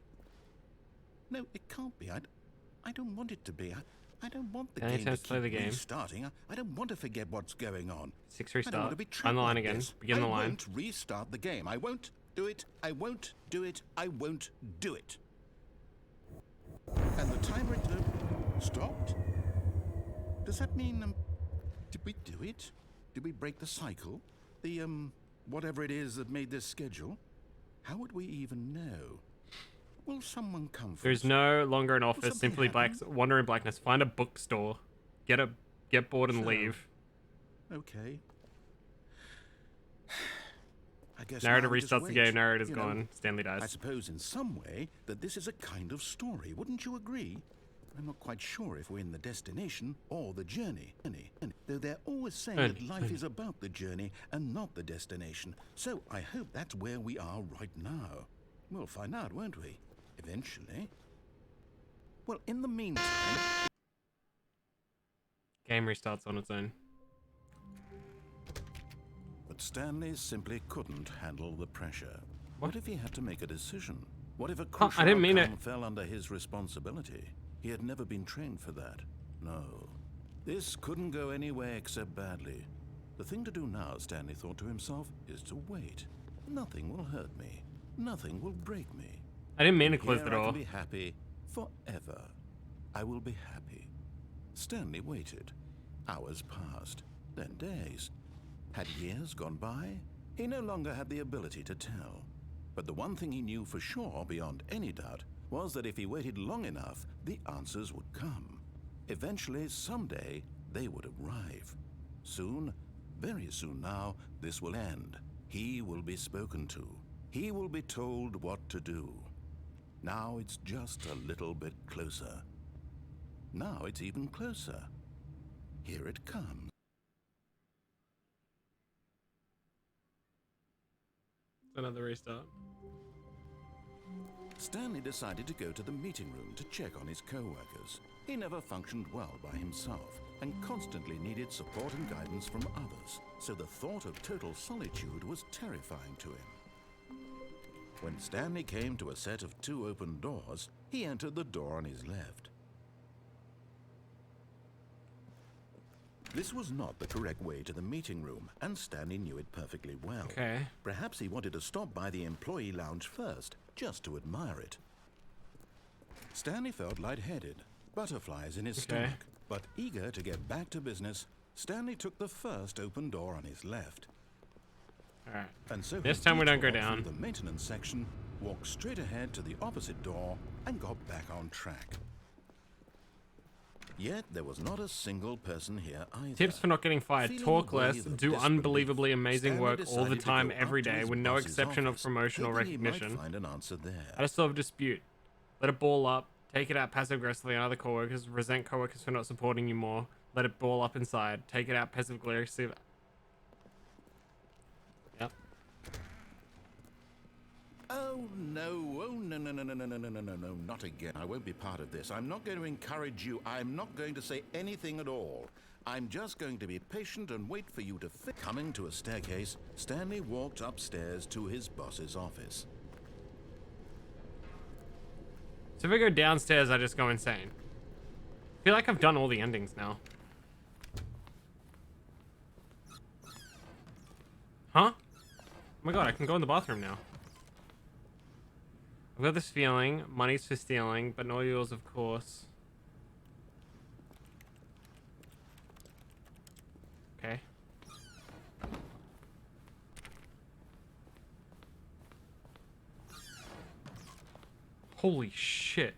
No, it can't be. I don't want it to be. I don't want the Any game to attempts to play keep the game? restarting. I don't want to forget what's going on. 6 I don't want restart. to be trapped Find the line like again. this. Begin the I line. won't restart the game. I won't do it. I won't do it. I won't do it. And the timer stopped? Does that mean, did we do it? Did we break the cycle? The, whatever it is that made this schedule? How would we even know? Will someone come for There's us? no longer an office. something Simply happen? wander in blackness. Find a bookstore. Get bored and So, leave. Okay. I guess Narrator now we just restarts the wait. game. Narrator's You know, gone. Stanley I dies. suppose in some way that this is a kind of story, wouldn't you agree? I'm not quite sure if we're in the destination or the journey. Though they're always saying that life is about the journey and not the destination. So I hope that's where we are right now. We'll find out, won't we? Eventually. Well, in the meantime... Game restarts on its own. But Stanley simply couldn't handle the pressure. What if he had to make a decision? What if a crucial I didn't mean outcome it. fell under his responsibility? He had never been trained for that. No. This couldn't go anywhere except badly. The thing to do now, Stanley thought to himself, is to wait. Nothing will hurt me. Nothing will break me. I didn't mean to Here close the I door. can be happy forever. I will be happy. Stanley waited. Hours passed, then days. Had years gone by? He no longer had the ability to tell. But the one thing he knew for sure, beyond any doubt, was that if he waited long enough, the answers would come. Eventually, someday, they would arrive. Soon, very soon now, this will end. He will be spoken to. He will be told what to do. Now it's just a little bit closer. Now it's even closer. Here it comes. Another restart. Stanley decided to go to the meeting room to check on his co-workers. He never functioned well by himself and constantly needed support and guidance from others, so the thought of total solitude was terrifying to him. When Stanley came to a set of 2 open doors, he entered the door on his left. This was not the correct way to the meeting room, and Stanley knew it perfectly well. Okay. Perhaps he wanted to stop by the employee lounge first, just to admire it. Stanley felt lightheaded, butterflies in his stomach, but eager to get back to business, Stanley took the first open door on his left. All right. And so This he time we don't go detoured down. through the maintenance section, walked straight ahead to the opposite door, and got back on track. Yet there was not a single person here either. Tips for not getting fired. Feeling Talk a less, wave of do disbelief, unbelievably amazing Stanley work all the decided to time, go every up to day, his with no boss's exception of office, promotion or hoping he might recognition. find an answer there. At a sort of dispute. Let it ball up. Take it out passive-aggressively on other coworkers. Resent coworkers for not supporting you more. Let it ball up inside. Take it out passive-aggressive. Yep. Oh no, no, not again. I won't be part of this. I'm not going to encourage you. I'm not going to say anything at all. I'm just going to be patient and wait for you to Coming to a staircase, Stanley walked upstairs to his boss's office. So if I go downstairs, I just go insane. I feel like I've done all the endings now. Huh? Oh my god, I can go in the bathroom now. I've got this feeling. Money's for stealing, but not yours, of course. Okay. Holy shit.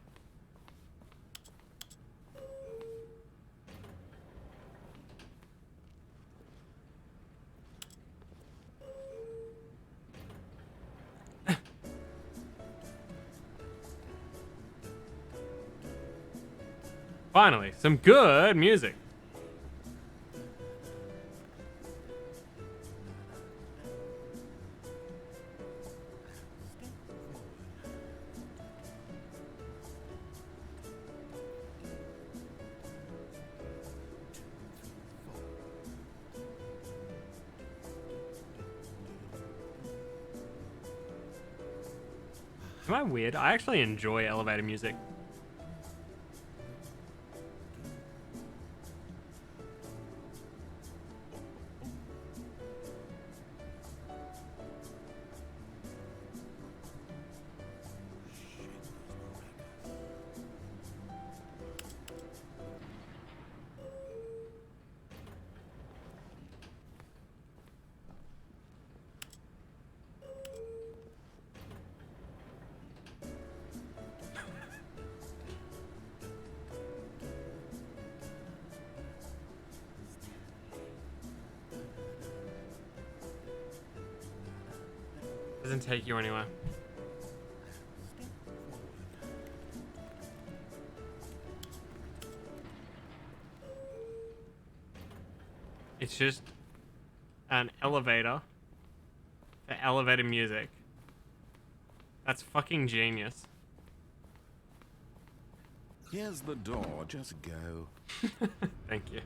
Finally, some good music. Am I weird? I actually enjoy elevator music. Doesn't take you anywhere. It's just an elevator for elevator music. That's fucking genius. Here's the door, just go. Thank you.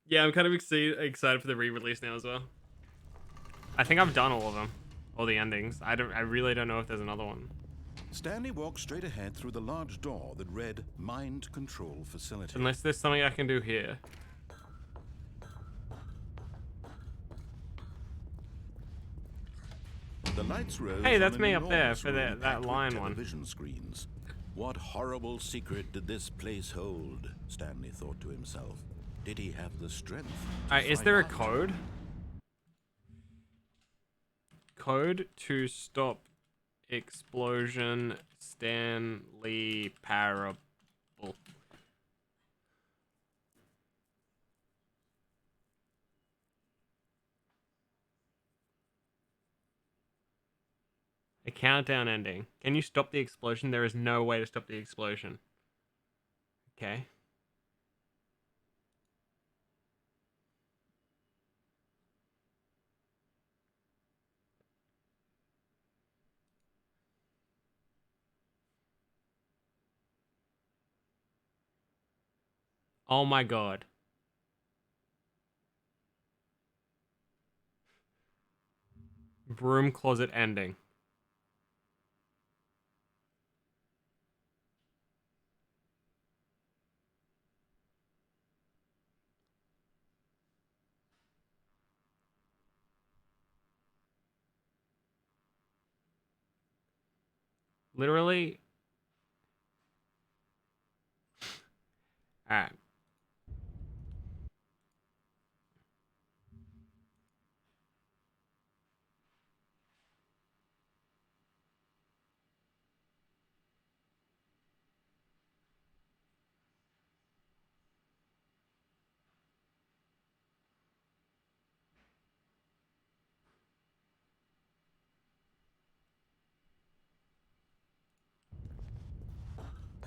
Yeah, I'm kind of excited for the re-release now as well. I think I've done all of them. All the endings. I really don't know if there's another one. Stanley walked straight ahead through the large door that read Mind Control Facility. Unless there's something I can do here. The lights rose. Hey, that's on me an up there enormous for room that packed with lion one. television screens. What horrible secret did this place hold? Stanley thought to himself. Did he have the strength? Is find there a out? code? Code to stop explosion. Stanley Parable. A countdown ending. Can you stop the explosion? There is no way to stop the explosion. Okay. Oh my god. Broom closet ending. Literally. Alright.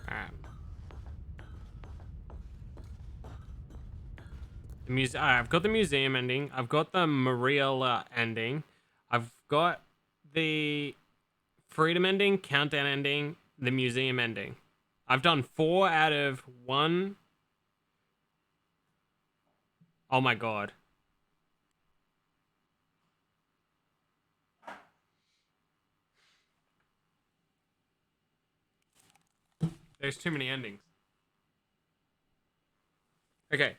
Alright. I've got the museum ending. I've got the Mariella ending. I've got the freedom ending, countdown ending, the museum ending. I've done 4 out of 1. Oh my god. There's too many endings. Okay.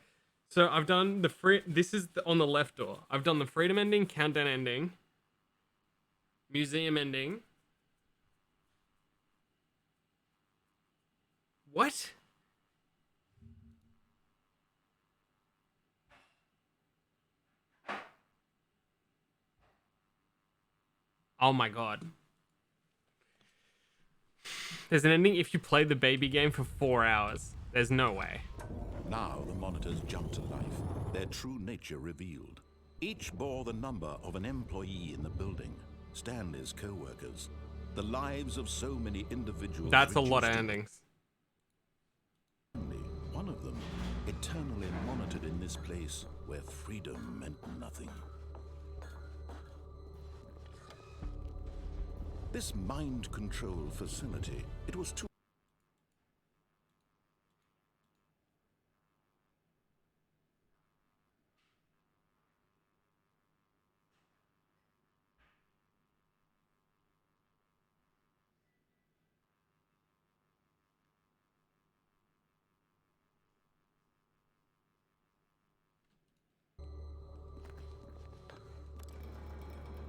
So I've done the this is on the left door. I've done the freedom ending, countdown ending, museum ending. What? Oh my god. There's an ending if you play the baby game for 4 hours. There's no way. Now the monitors jumped to life, their true nature revealed. Each bore the number of an employee in the building, Stanley's co-workers. The lives of so many individuals. That's a lot of reduced to endings. only one of them, eternally monitored in this place where freedom meant nothing. This mind control facility, it was too.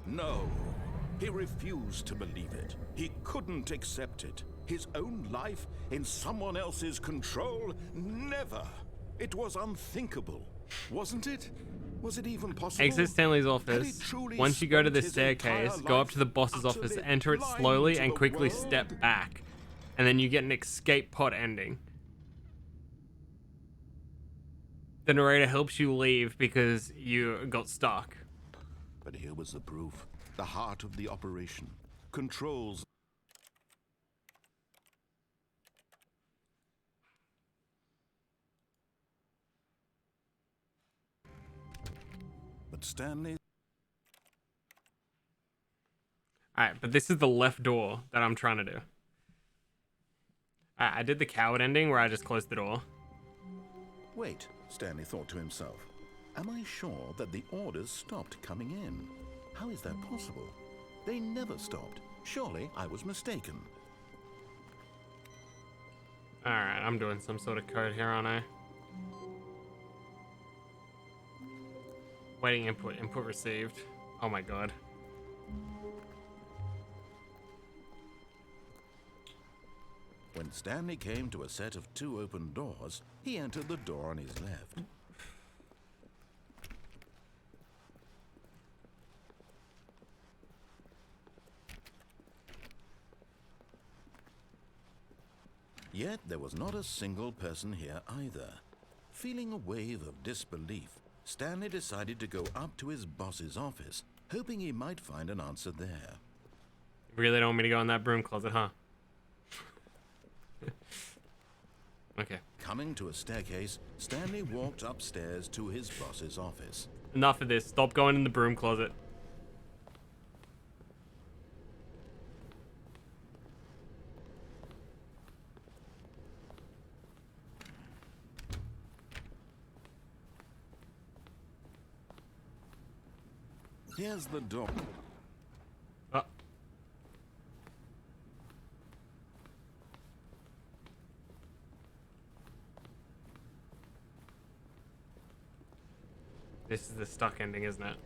No, he refused to believe it. He couldn't accept it. His own life in someone else's control? Never. It was unthinkable, wasn't it? Was it even possible? Exit Stanley's Had he office. truly Once you go to the spent his entire staircase, go up life to the boss's office, utterly enter it blind slowly, to and the quickly world? step back. And then you get an escape pod ending. The narrator helps you leave because you got stuck. But here was the proof. The heart of the operation. Controls. But Stanley. Alright, but this is the left door that I'm trying to do. Alright, I did the coward ending where I just closed the door. Wait, Stanley thought to himself. Am I sure that the orders stopped coming in? How is that possible? They never stopped. Surely I was mistaken. Alright, I'm doing some sort of code here, aren't I? Waiting input, input received. Oh my god. When Stanley came to a set of 2 open doors, he entered the door on his left. Yet there was not a single person here either. Feeling a wave of disbelief, Stanley decided to go up to his boss's office, hoping he might find an answer there. You really don't want me to go in that broom closet, huh? Okay. Coming to a staircase, Stanley walked upstairs to his boss's office. Enough of this. Stop going in the broom closet. Here's the door. Oh. This is the stuck ending, isn't it?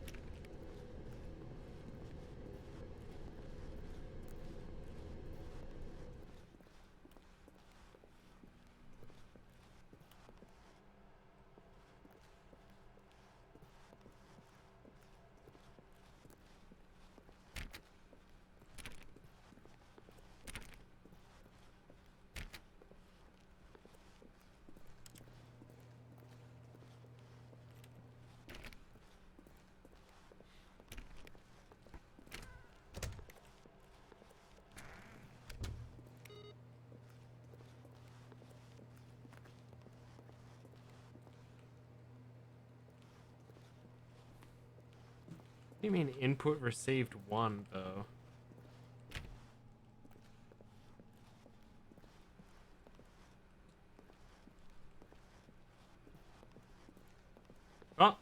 What do you mean input received 1 though? Oh.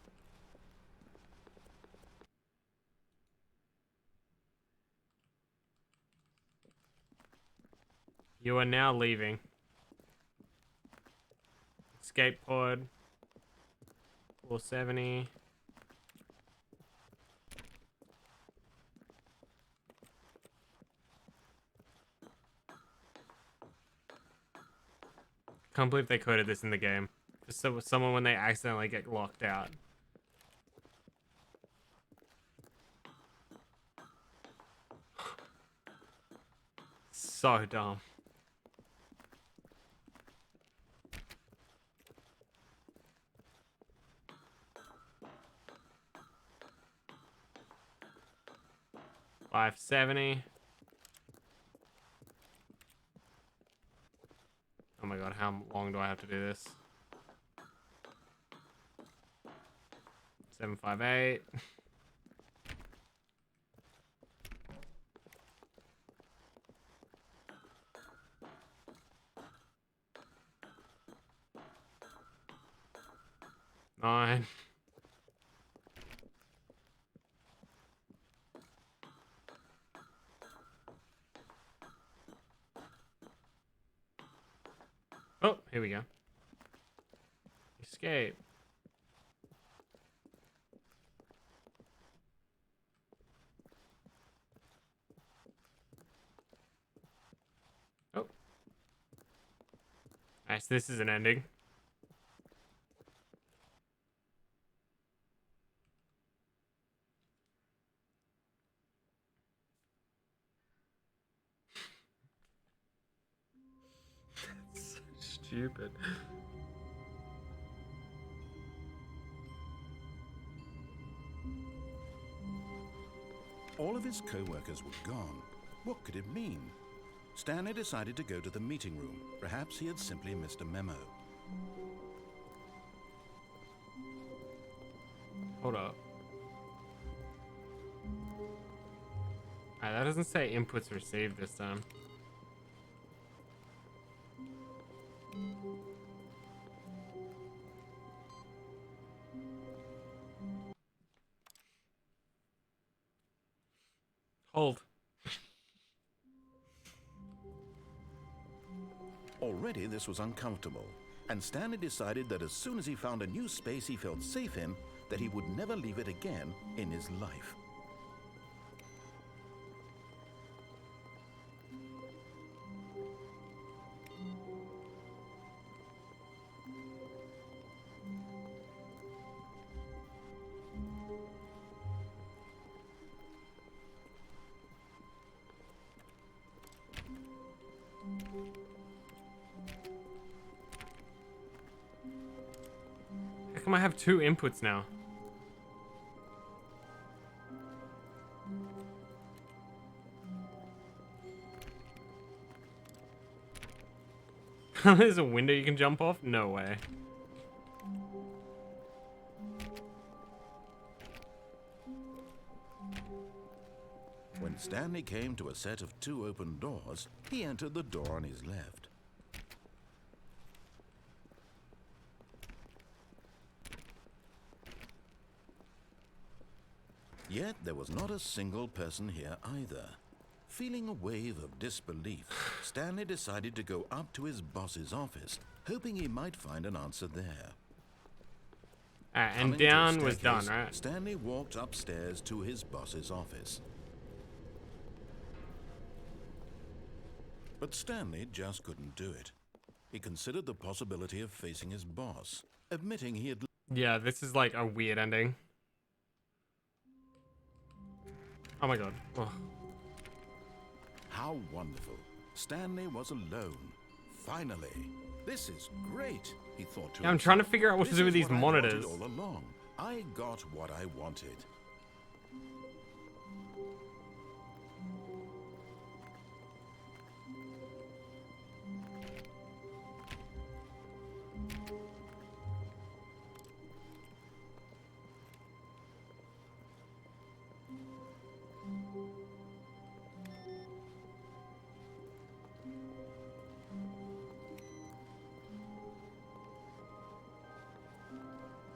You are now leaving. Escape pod. 470. Can't believe they coded this in the game. Just so someone when they accidentally get locked out. So dumb. $570. Oh my god, how long do I have to do this? 758. Nine. Oh, here we go. Escape. Oh. Nice, this is an ending. That's so stupid. All of his co-workers were gone. What could it mean? Stanley decided to go to the meeting room. Perhaps he had simply missed a memo. Hold up. Alright, that doesn't say inputs received this time. Hold. Already this was uncomfortable, and Stanley decided that as soon as he found a new space he felt safe in, that he would never leave it again in his life. How come I have 2 inputs now? There's a window you can jump off? No way. When Stanley came to a set of 2 open doors, he entered the door on his left. Yet there was not a single person here either. Feeling a wave of disbelief, Stanley decided to go up to his boss's office, hoping he might find an answer there. Alright, and Coming to a down was done, staircase, right? Stanley walked upstairs to his boss's office. But Stanley just couldn't do it. He considered the possibility of facing his boss, admitting he had... Yeah, this is like a weird ending. Oh my god. Oh. How wonderful. Stanley was alone. Finally. This is great, he thought to Yeah, I'm himself. trying to figure out what to This do with is these what I wanted monitors. all along. I got what I wanted.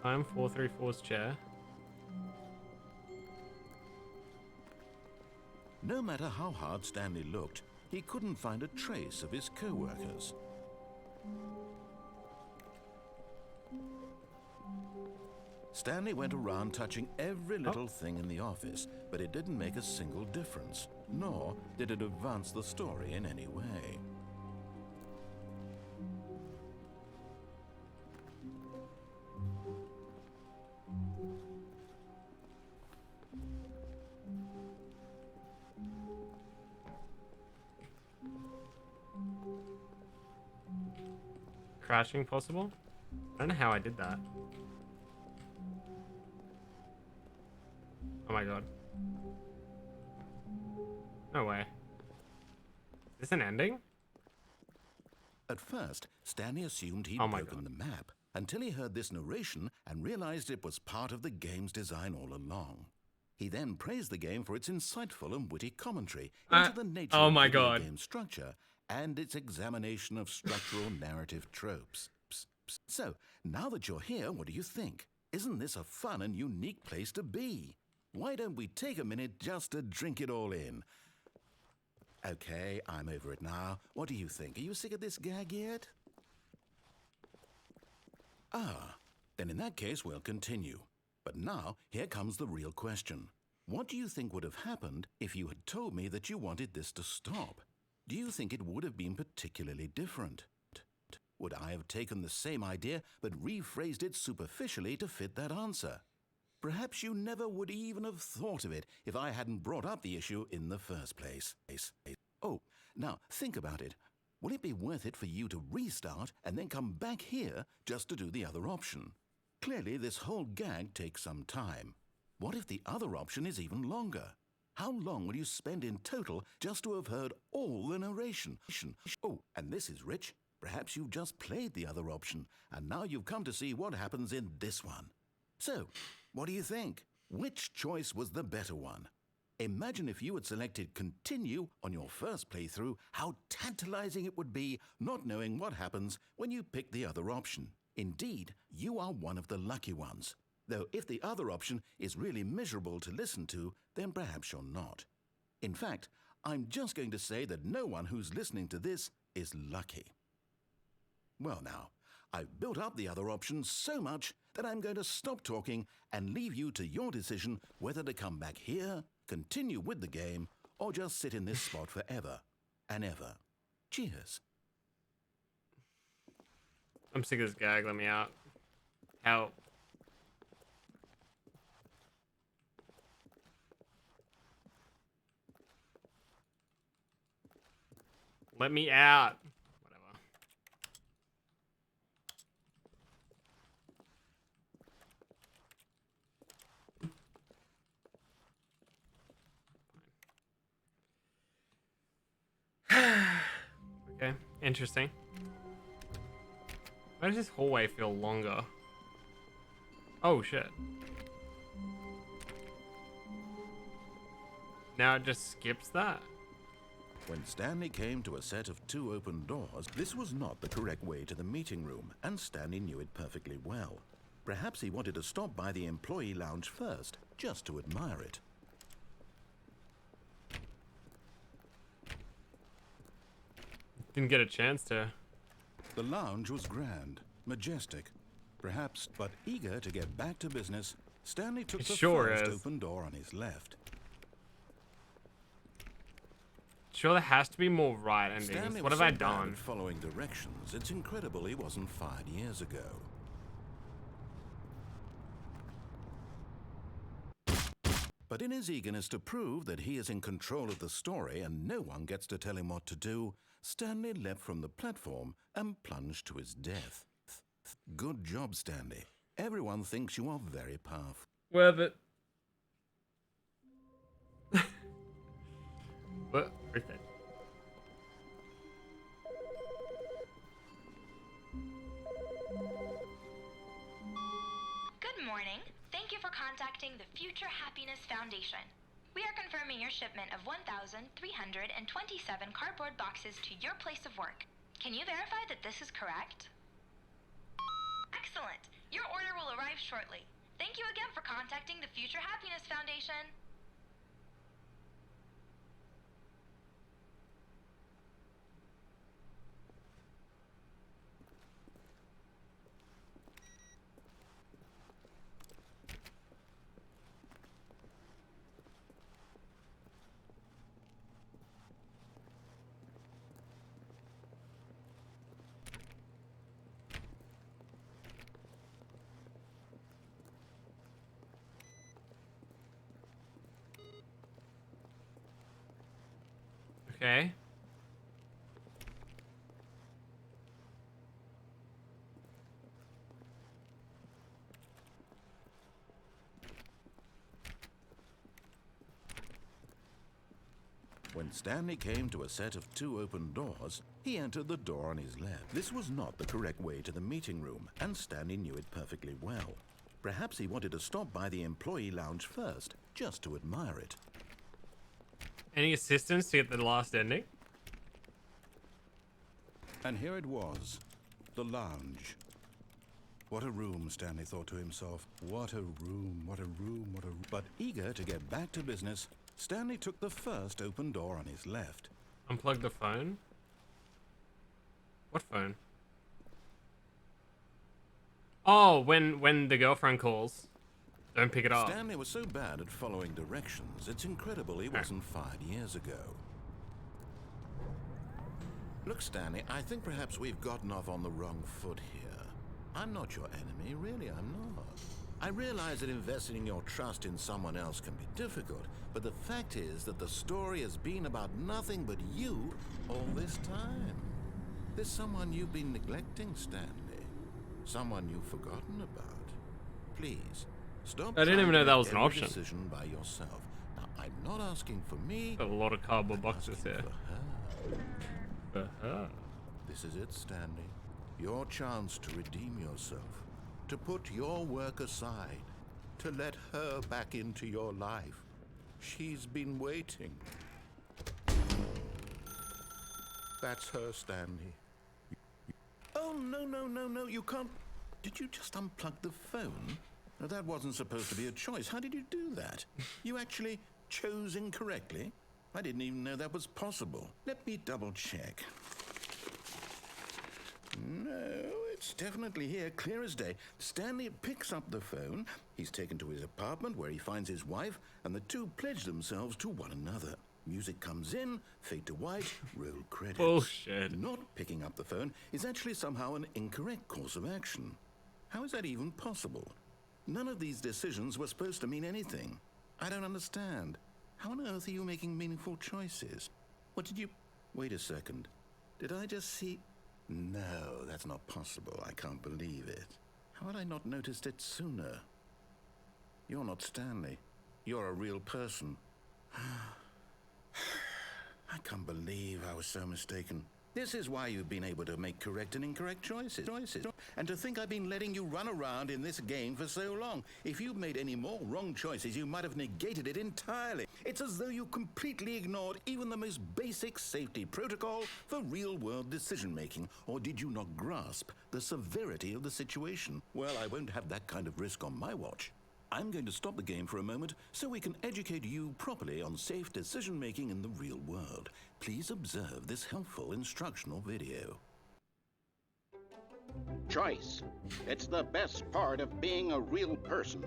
I'm 434's chair. No matter how hard Stanley looked, he couldn't find a trace of his co-workers. Stanley went around touching every little thing in the office, but it didn't make a single difference, nor did it advance the story in any way. Crashing possible? I don't know how I did that. Oh my god. No way. Is this an ending? At first, Stanley assumed he'd Oh my broken God. the map, until he heard this narration and realized it was part of the game's design all along. He then praised the game for its insightful and witty commentary into the nature oh of my video God. game structure and its examination of structural narrative tropes. So, now that you're here, what do you think? Isn't this a fun and unique place to be? Why don't we take a minute just to drink it all in? Okay, I'm over it now. What do you think? Are you sick of this gag yet? Ah, then in that case we'll continue. But now, here comes the real question. What do you think would have happened if you had told me that you wanted this to stop? Do you think it would have been particularly different? Would I have taken the same idea but rephrased it superficially to fit that answer? Perhaps you never would even have thought of it if I hadn't brought up the issue in the first place. Oh, now think about it. Will it be worth it for you to restart and then come back here just to do the other option? Clearly, this whole gag takes some time. What if the other option is even longer? How long will you spend in total just to have heard all the narration? Oh, and this is rich. Perhaps you've just played the other option, and now you've come to see what happens in this one. So, what do you think? Which choice was the better one? Imagine if you had selected continue on your first playthrough, how tantalizing it would be not knowing what happens when you pick the other option. Indeed, you are one of the lucky ones. Though if the other option is really miserable to listen to, then perhaps you're not. In fact, I'm just going to say that no one who's listening to this is lucky. Well now, I've built up the other options so much that I'm going to stop talking and leave you to your decision whether to come back here, continue with the game, or just sit in this spot forever and ever. Cheers. I'm sick of this gag. Let me out. Help. Let me out. Whatever. Okay, interesting. Why does this hallway feel longer? Oh shit. Now it just skips that. When Stanley came to a set of 2 open doors, this was not the correct way to the meeting room, and Stanley knew it perfectly well. Perhaps he wanted to stop by the employee lounge first, just to admire it. Didn't get a chance to. The lounge was grand, majestic, perhaps, but eager to get back to business, Stanley took the first open door on his left. Sure, there has to be more right endings. Stanley What was have so I done? bad at following directions, it's incredible he wasn't fired years ago. But in his eagerness to prove that he is in control of the story and no one gets to tell him what to do, Stanley leapt from the platform and plunged to his death. Good job, Stanley. Everyone thinks you are very powerful. Worth it. What? Worth it. Good morning. Thank you for contacting the Future Happiness Foundation. We are confirming your shipment of 1,327 cardboard boxes to your place of work. Can you verify that this is correct? Excellent. Your order will arrive shortly. Thank you again for contacting the Future Happiness Foundation. Okay. When Stanley came to a set of 2 open doors, he entered the door on his left. This was not the correct way to the meeting room, and Stanley knew it perfectly well. Perhaps he wanted to stop by the employee lounge first, just to admire it. Any assistance to get the last ending? And here it was, the lounge. What a room, Stanley thought to himself. What a room, what a room, what a room. But eager to get back to business, Stanley took the first open door on his left. Unplug the phone? What phone? Oh, when the girlfriend calls. Don't pick it up. Stanley was so bad at following directions, it's incredible he wasn't fired years ago. Look, Stanley, I think perhaps we've gotten off on the wrong foot here. I'm not your enemy, really, I'm not. I realize that investing your trust in someone else can be difficult, but the fact is that the story has been about nothing but you all this time. There's someone you've been neglecting, Stanley. Someone you've forgotten about. Please, stop. I didn't even know that was an option. Decision by yourself. Now, I'm not asking for me. Got a lot of cardboard boxes asking here. for her. This is it, Stanley. Your chance to redeem yourself. To put your work aside. To let her back into your life. She's been waiting. That's her, Stanley. Oh, no, you can't. Did you just unplug the phone? No, that wasn't supposed to be a choice. How did you do that? You actually chose incorrectly? I didn't even know that was possible. Let me double check. No, it's definitely here, clear as day. Stanley picks up the phone. He's taken to his apartment where he finds his wife, and the two pledge themselves to one another. Music comes in, fade to white, roll credits. Bullshit. Not picking up the phone is actually somehow an incorrect course of action. How is that even possible? None of these decisions were supposed to mean anything. I don't understand. How on earth are you making meaningful choices? What did you... Wait a second. Did I just see... No, that's not possible. I can't believe it. How had I not noticed it sooner? You're not Stanley. You're a real person. I can't believe I was so mistaken. This is why you've been able to make correct and incorrect choices. And to think I've been letting you run around in this game for so long. If you'd made any more wrong choices, you might have negated it entirely. It's as though you completely ignored even the most basic safety protocol for real-world decision-making. Or did you not grasp the severity of the situation? Well, I won't have that kind of risk on my watch. I'm going to stop the game for a moment so we can educate you properly on safe decision-making in the real world. Please observe this helpful instructional video. Choice. It's the best part of being a real person,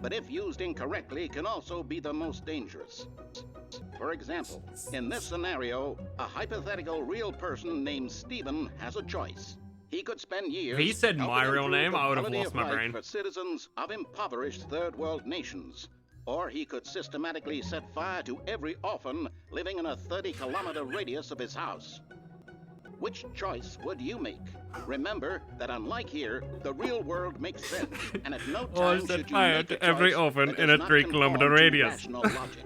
but if used incorrectly can also be the most dangerous. For example, in this scenario, a hypothetical real person named Stephen has a choice. He could spend years. If he said my real name, I would have lost my brain. For citizens of impoverished third world nations. Or he could systematically set fire to every orphan living in a 30-kilometer radius of his house. Which choice would you make? Remember that unlike here, the real world makes sense, and at no time set should you fire make to a every choice orphan that in does a not 3-kilometer conform to radius. rational logic.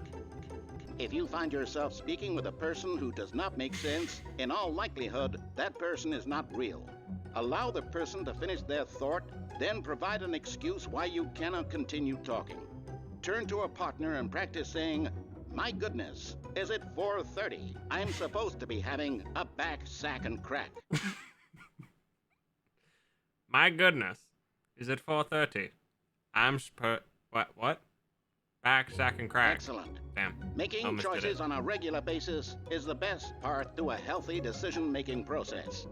If you find yourself speaking with a person who does not make sense, in all likelihood, that person is not real. Allow the person to finish their thought, then provide an excuse why you cannot continue talking. Turn to a partner and practice saying, "My goodness, is it 4:30? I'm supposed to be having a back, sack, and crack." My goodness. Is it 4:30? What? Back, sack, and crack. Excellent. Damn. Making Almost did choices it. on a regular basis is the best part to a healthy decision-making process.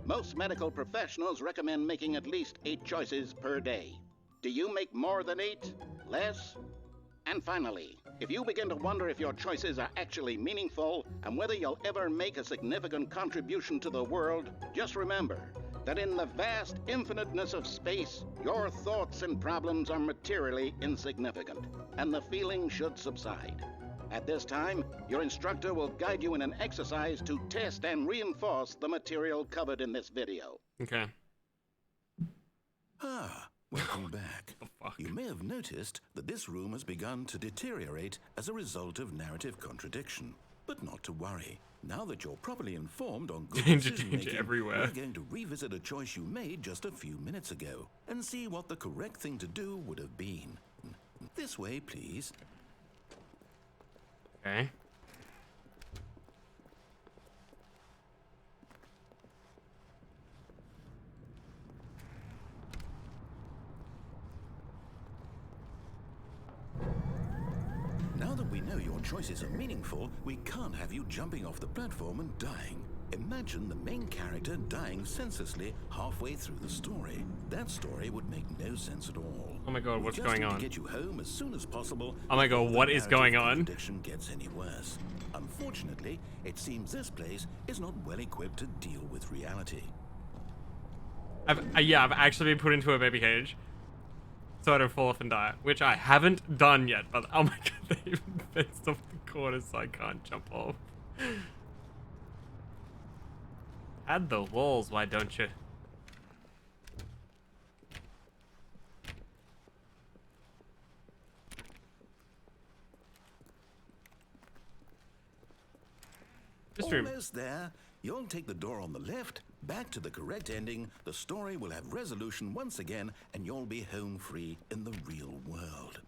Most medical professionals recommend making at least 8 choices per day. Do you make more than 8? Less? And finally, if you begin to wonder if your choices are actually meaningful and whether you'll ever make a significant contribution to the world, just remember that in the vast infiniteness of space, your thoughts and problems are materially insignificant, and the feeling should subside. At this time, your instructor will guide you in an exercise to test and reinforce the material covered in this video. Okay. Ah, welcome back. The fuck? You may have noticed that this room has begun to deteriorate as a result of narrative contradiction. But not to worry. Now that you're properly informed on good Danger decision-making, everywhere. we're going to revisit a choice you made just a few minutes ago and see what the correct thing to do would have been. This way, please. Okay. Now that we know your choices are meaningful, we can't have you jumping off the platform and dying. Imagine the main character dying senselessly halfway through the story. That story would make no sense at all. Oh my god, what's We going just need on? to get you home as soon as possible. Oh my god, before the what is going narrative on? contradiction gets any worse. Unfortunately, it seems this place is not well equipped to deal with reality. I've actually been put into a baby cage, so I don't fall off and die, which I haven't done yet. But oh my god, they even fenced off the corner so I can't jump off. Add the walls, why don't you? This room. Almost there. You'll take the door on the left, back to the correct ending, the story will have resolution once again, and you'll be home free in the real world.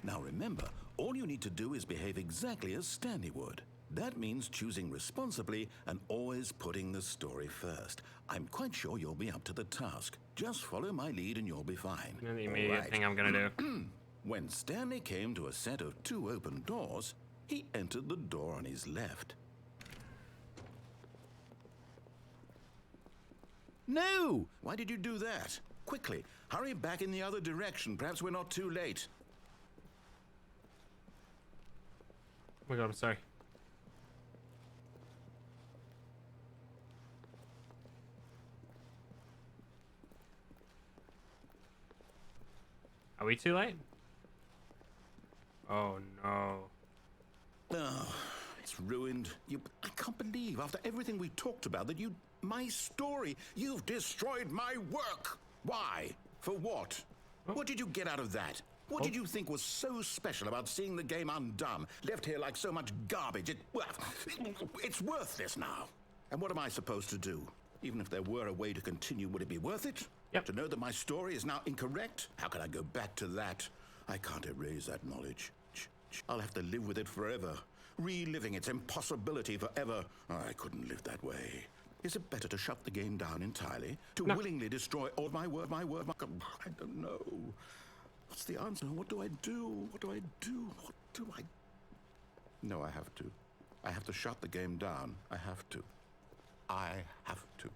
Now remember, all you need to do is behave exactly as Stanley would. That means choosing responsibly and always putting the story first. I'm quite sure you'll be up to the task. Just follow my lead and you'll be fine. The immediate thing I'm gonna do. When Stanley came to a set of 2 open doors, he entered the door on his left. No! Why did you do that? Quickly, hurry back in the other direction. Perhaps we're not too late. Oh my god, I'm sorry. Are we too late? Oh no. Oh, it's ruined. I can't believe, after everything we talked about, that my story, you've destroyed my work. Why? For what? Oh. What did you get out of that? What did you think was so special about seeing the game undone, left here like so much garbage? It's worthless now. And what am I supposed to do? Even if there were a way to continue, would it be worth it? Yep. To know that my story is now incorrect? How can I go back to that? I can't erase that knowledge. I'll have to live with it forever, reliving its impossibility forever. I couldn't live that way. Is it better to shut the game down entirely? To willingly destroy all my word? I don't know. What's the answer? What do I do? What do I do? What do I... No, I have to. I have to shut the game down. I have to. I have to.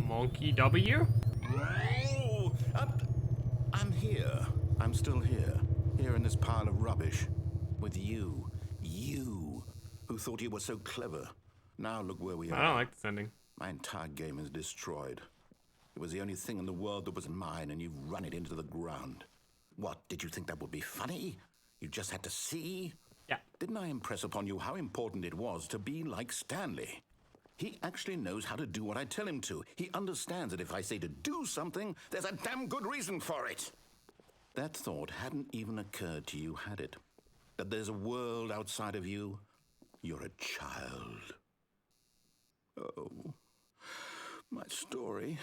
Monkey W? Oh, I'm here. I'm still here. Here in this pile of rubbish. With you. You, who thought you were so clever. Now look where we are. I don't like this ending. My entire game is destroyed. It was the only thing in the world that was mine, and you've run it into the ground. What, did you think that would be funny? You just had to see? Yeah. Didn't I impress upon you how important it was to be like Stanley? He actually knows how to do what I tell him to. He understands that if I say to do something, there's a damn good reason for it. That thought hadn't even occurred to you, had it? That there's a world outside of you? You're a child. Oh, my story.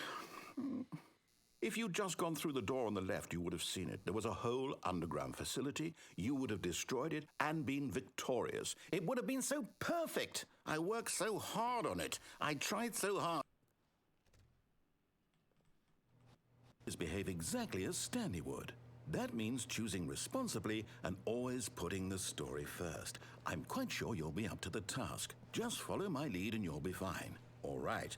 If you'd just gone through the door on the left, you would have seen it. There was a whole underground facility. You would have destroyed it and been victorious. It would have been so perfect. I worked so hard on it. I tried so hard. Behave exactly as Stanley would. That means choosing responsibly and always putting the story first. I'm quite sure you'll be up to the task. Just follow my lead and you'll be fine. All right.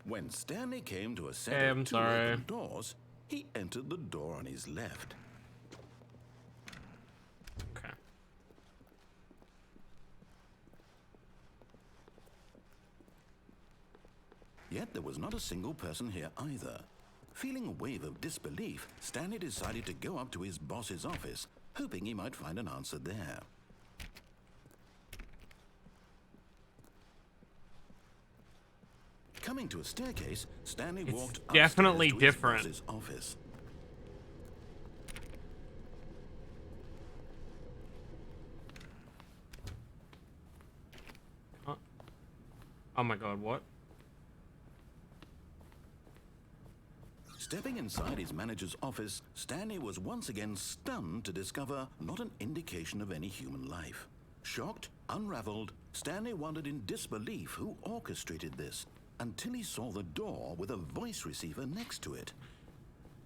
When Stanley came to a set of 2 open doors, he entered the door on his left. Okay. Yet there was not a single person here either. Feeling a wave of disbelief, Stanley decided to go up to his boss's office, hoping he might find an answer there. Coming to a staircase, Stanley walked upstairs definitely to his different. boss's office. Oh my god, what? Stepping inside his manager's office, Stanley was once again stunned to discover not an indication of any human life. Shocked, unraveled, Stanley wondered in disbelief who orchestrated this, until he saw the door with a voice receiver next to it.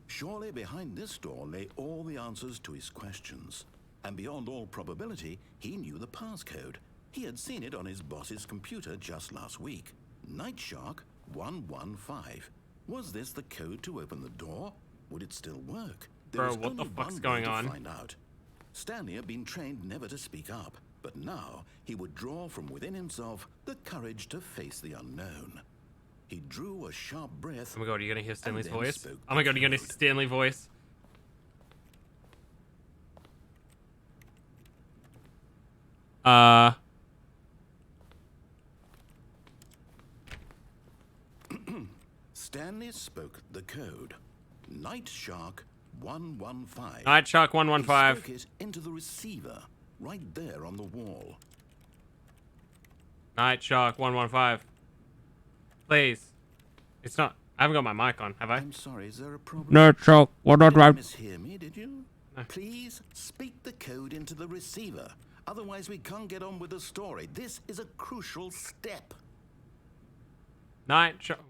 Surely behind this door lay all the answers to his questions. And beyond all probability, he knew the passcode. He had seen it on his boss's computer just last week. Night Shark 115. Was this the code to open the door? Would it still work? Bro, what the fuck's going on? To find out. Stanley had been trained never to speak up, but now he would draw from within himself the courage to face the unknown. He drew a sharp breath. Oh my god, are you gonna hear Stanley's then voice? spoke Oh my god, the you're gonna hear code. Stanley voice. Stanley spoke the code. Night Shark 115. Night Shark He 115. spoke it into the receiver, right there on the wall. Night Shark 115. Please. It's not. I haven't got my mic on, have I? I'm sorry, is there a problem? Night Shark Did you 115. mishear me? Please speak the code into the receiver. Otherwise, we can't get on with the story. This is a crucial step. Night Shock.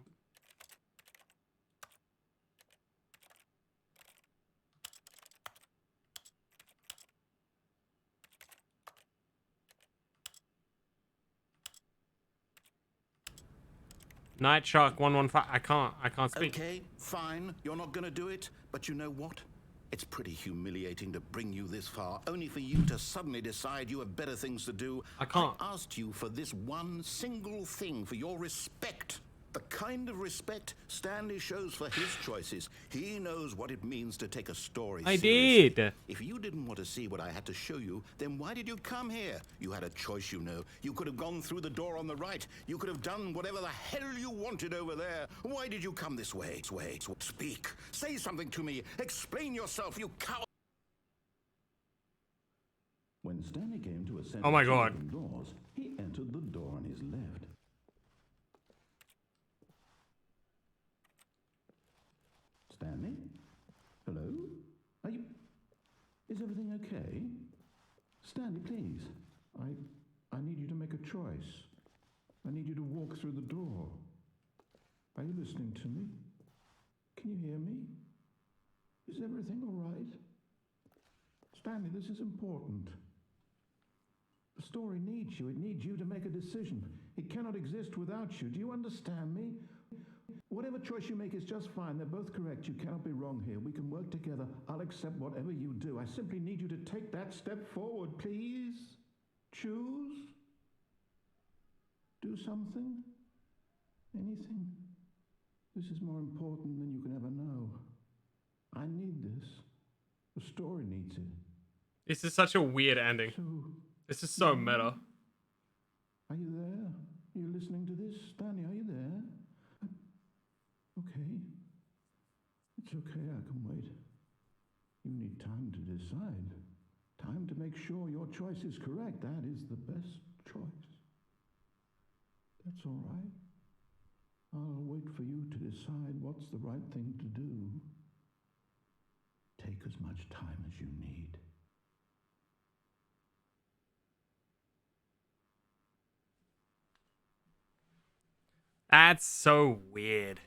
Night Shark 115. I can't speak. Okay, fine. You're not going to do it. But you know what? It's pretty humiliating to bring you this far, only for you to suddenly decide you have better things to do. I can't. I asked you for this one single thing, for your respect. The kind of respect Stanley shows for his choices. He knows what it means to take a story I seriously. did. If you didn't want to see what I had to show you, then why did you come here? You had a choice, you know. You could have gone through the door on the right. You could have done whatever the hell you wanted over there. Why did you come this way? Speak. Say something to me. Explain yourself, you coward. When Stanley came to a set Oh my of God. open doors, he entered the door on his left. Stanley? Hello? Are you... Is everything okay? Stanley, please. I need you to make a choice. I need you to walk through the door. Are you listening to me? Can you hear me? Is everything all right? Stanley, this is important. The story needs you. It needs you to make a decision. It cannot exist without you. Do you understand me? Whatever choice you make is just fine. They're both correct. You cannot be wrong here. We can work together. I'll accept whatever you do. I simply need you to take that step forward, please. Choose. Do something. Anything. This is more important than you can ever know. I need this. The story needs it. This is such a weird ending. So, This is so meta. are you there? Are you listening to this? Stanley, are you there? Okay. It's okay, I can wait. You need time to decide. Time to make sure your choice is correct. That is the best choice. That's all right. I'll wait for you to decide what's the right thing to do. Take as much time as you need. That's so weird.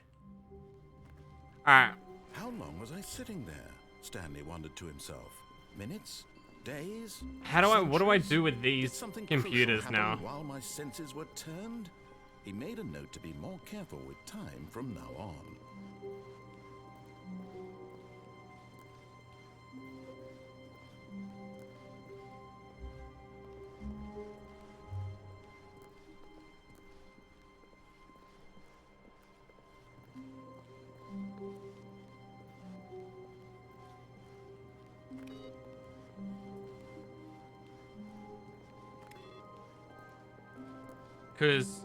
Alright. How long was I sitting there? Stanley wondered to himself. Minutes? Days? What do I Centuries? do with Did these something crucial computers happen now? while my senses were turned? He made a note to be more careful with time from now on. Because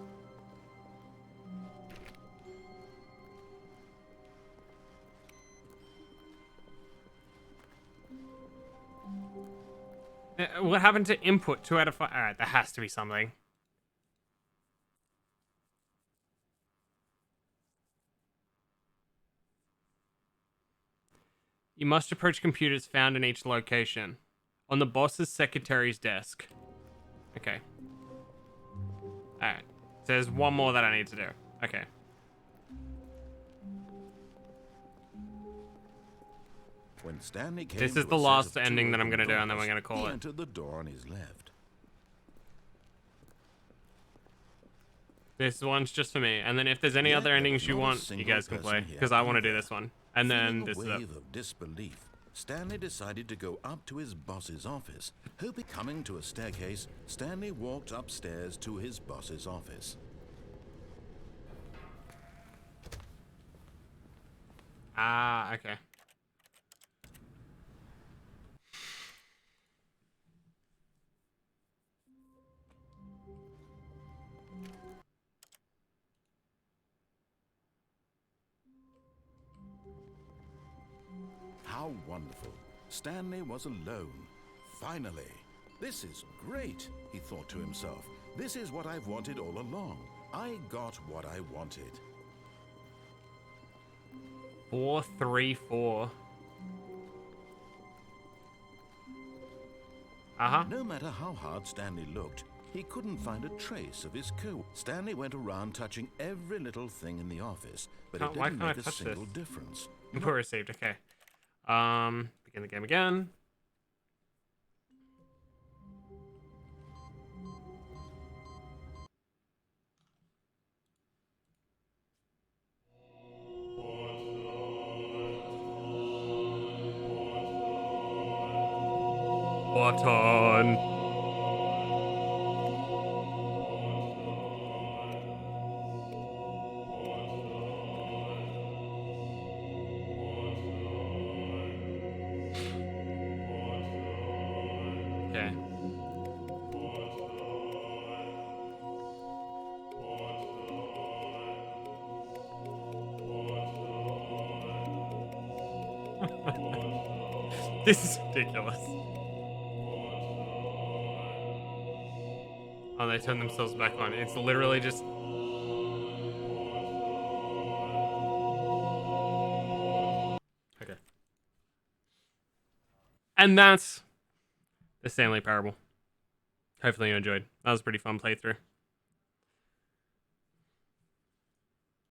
what happened to input 2 out of 5? Alright, there has to be something. You must approach computers found in each location. On the boss's secretary's desk. Okay. Alright. So there's one more that I need to do. Okay. When Stanley came This to is a the set last of ending that I'm open gonna do, and then we're doors, gonna call he it. entered the door on his left. This one's just for me. And then if there's any Yet other there endings was you not a want, you single guys can person play. here Because I want to do either. this one. And then Feeling this a is it. wave of disbelief, Stanley decided to go up to his boss's office. Hoping coming to a staircase, Stanley walked upstairs to his boss's office. Ah, okay. How wonderful. Stanley was alone. Finally. This is great, he thought to himself. This is what I've wanted all along. I got what I wanted. 434. Uh-huh. No matter how hard Stanley looked, he couldn't find a trace of his coat. Stanley went around touching every little thing in the office, but it Why didn't can't I make a touch single this? difference. Input received, okay. Begin the game again. Button. Okay. This is ridiculous. Oh, they turn themselves back on. It's literally just... Okay. And that's the Stanley Parable. Hopefully you enjoyed. That was a pretty fun playthrough.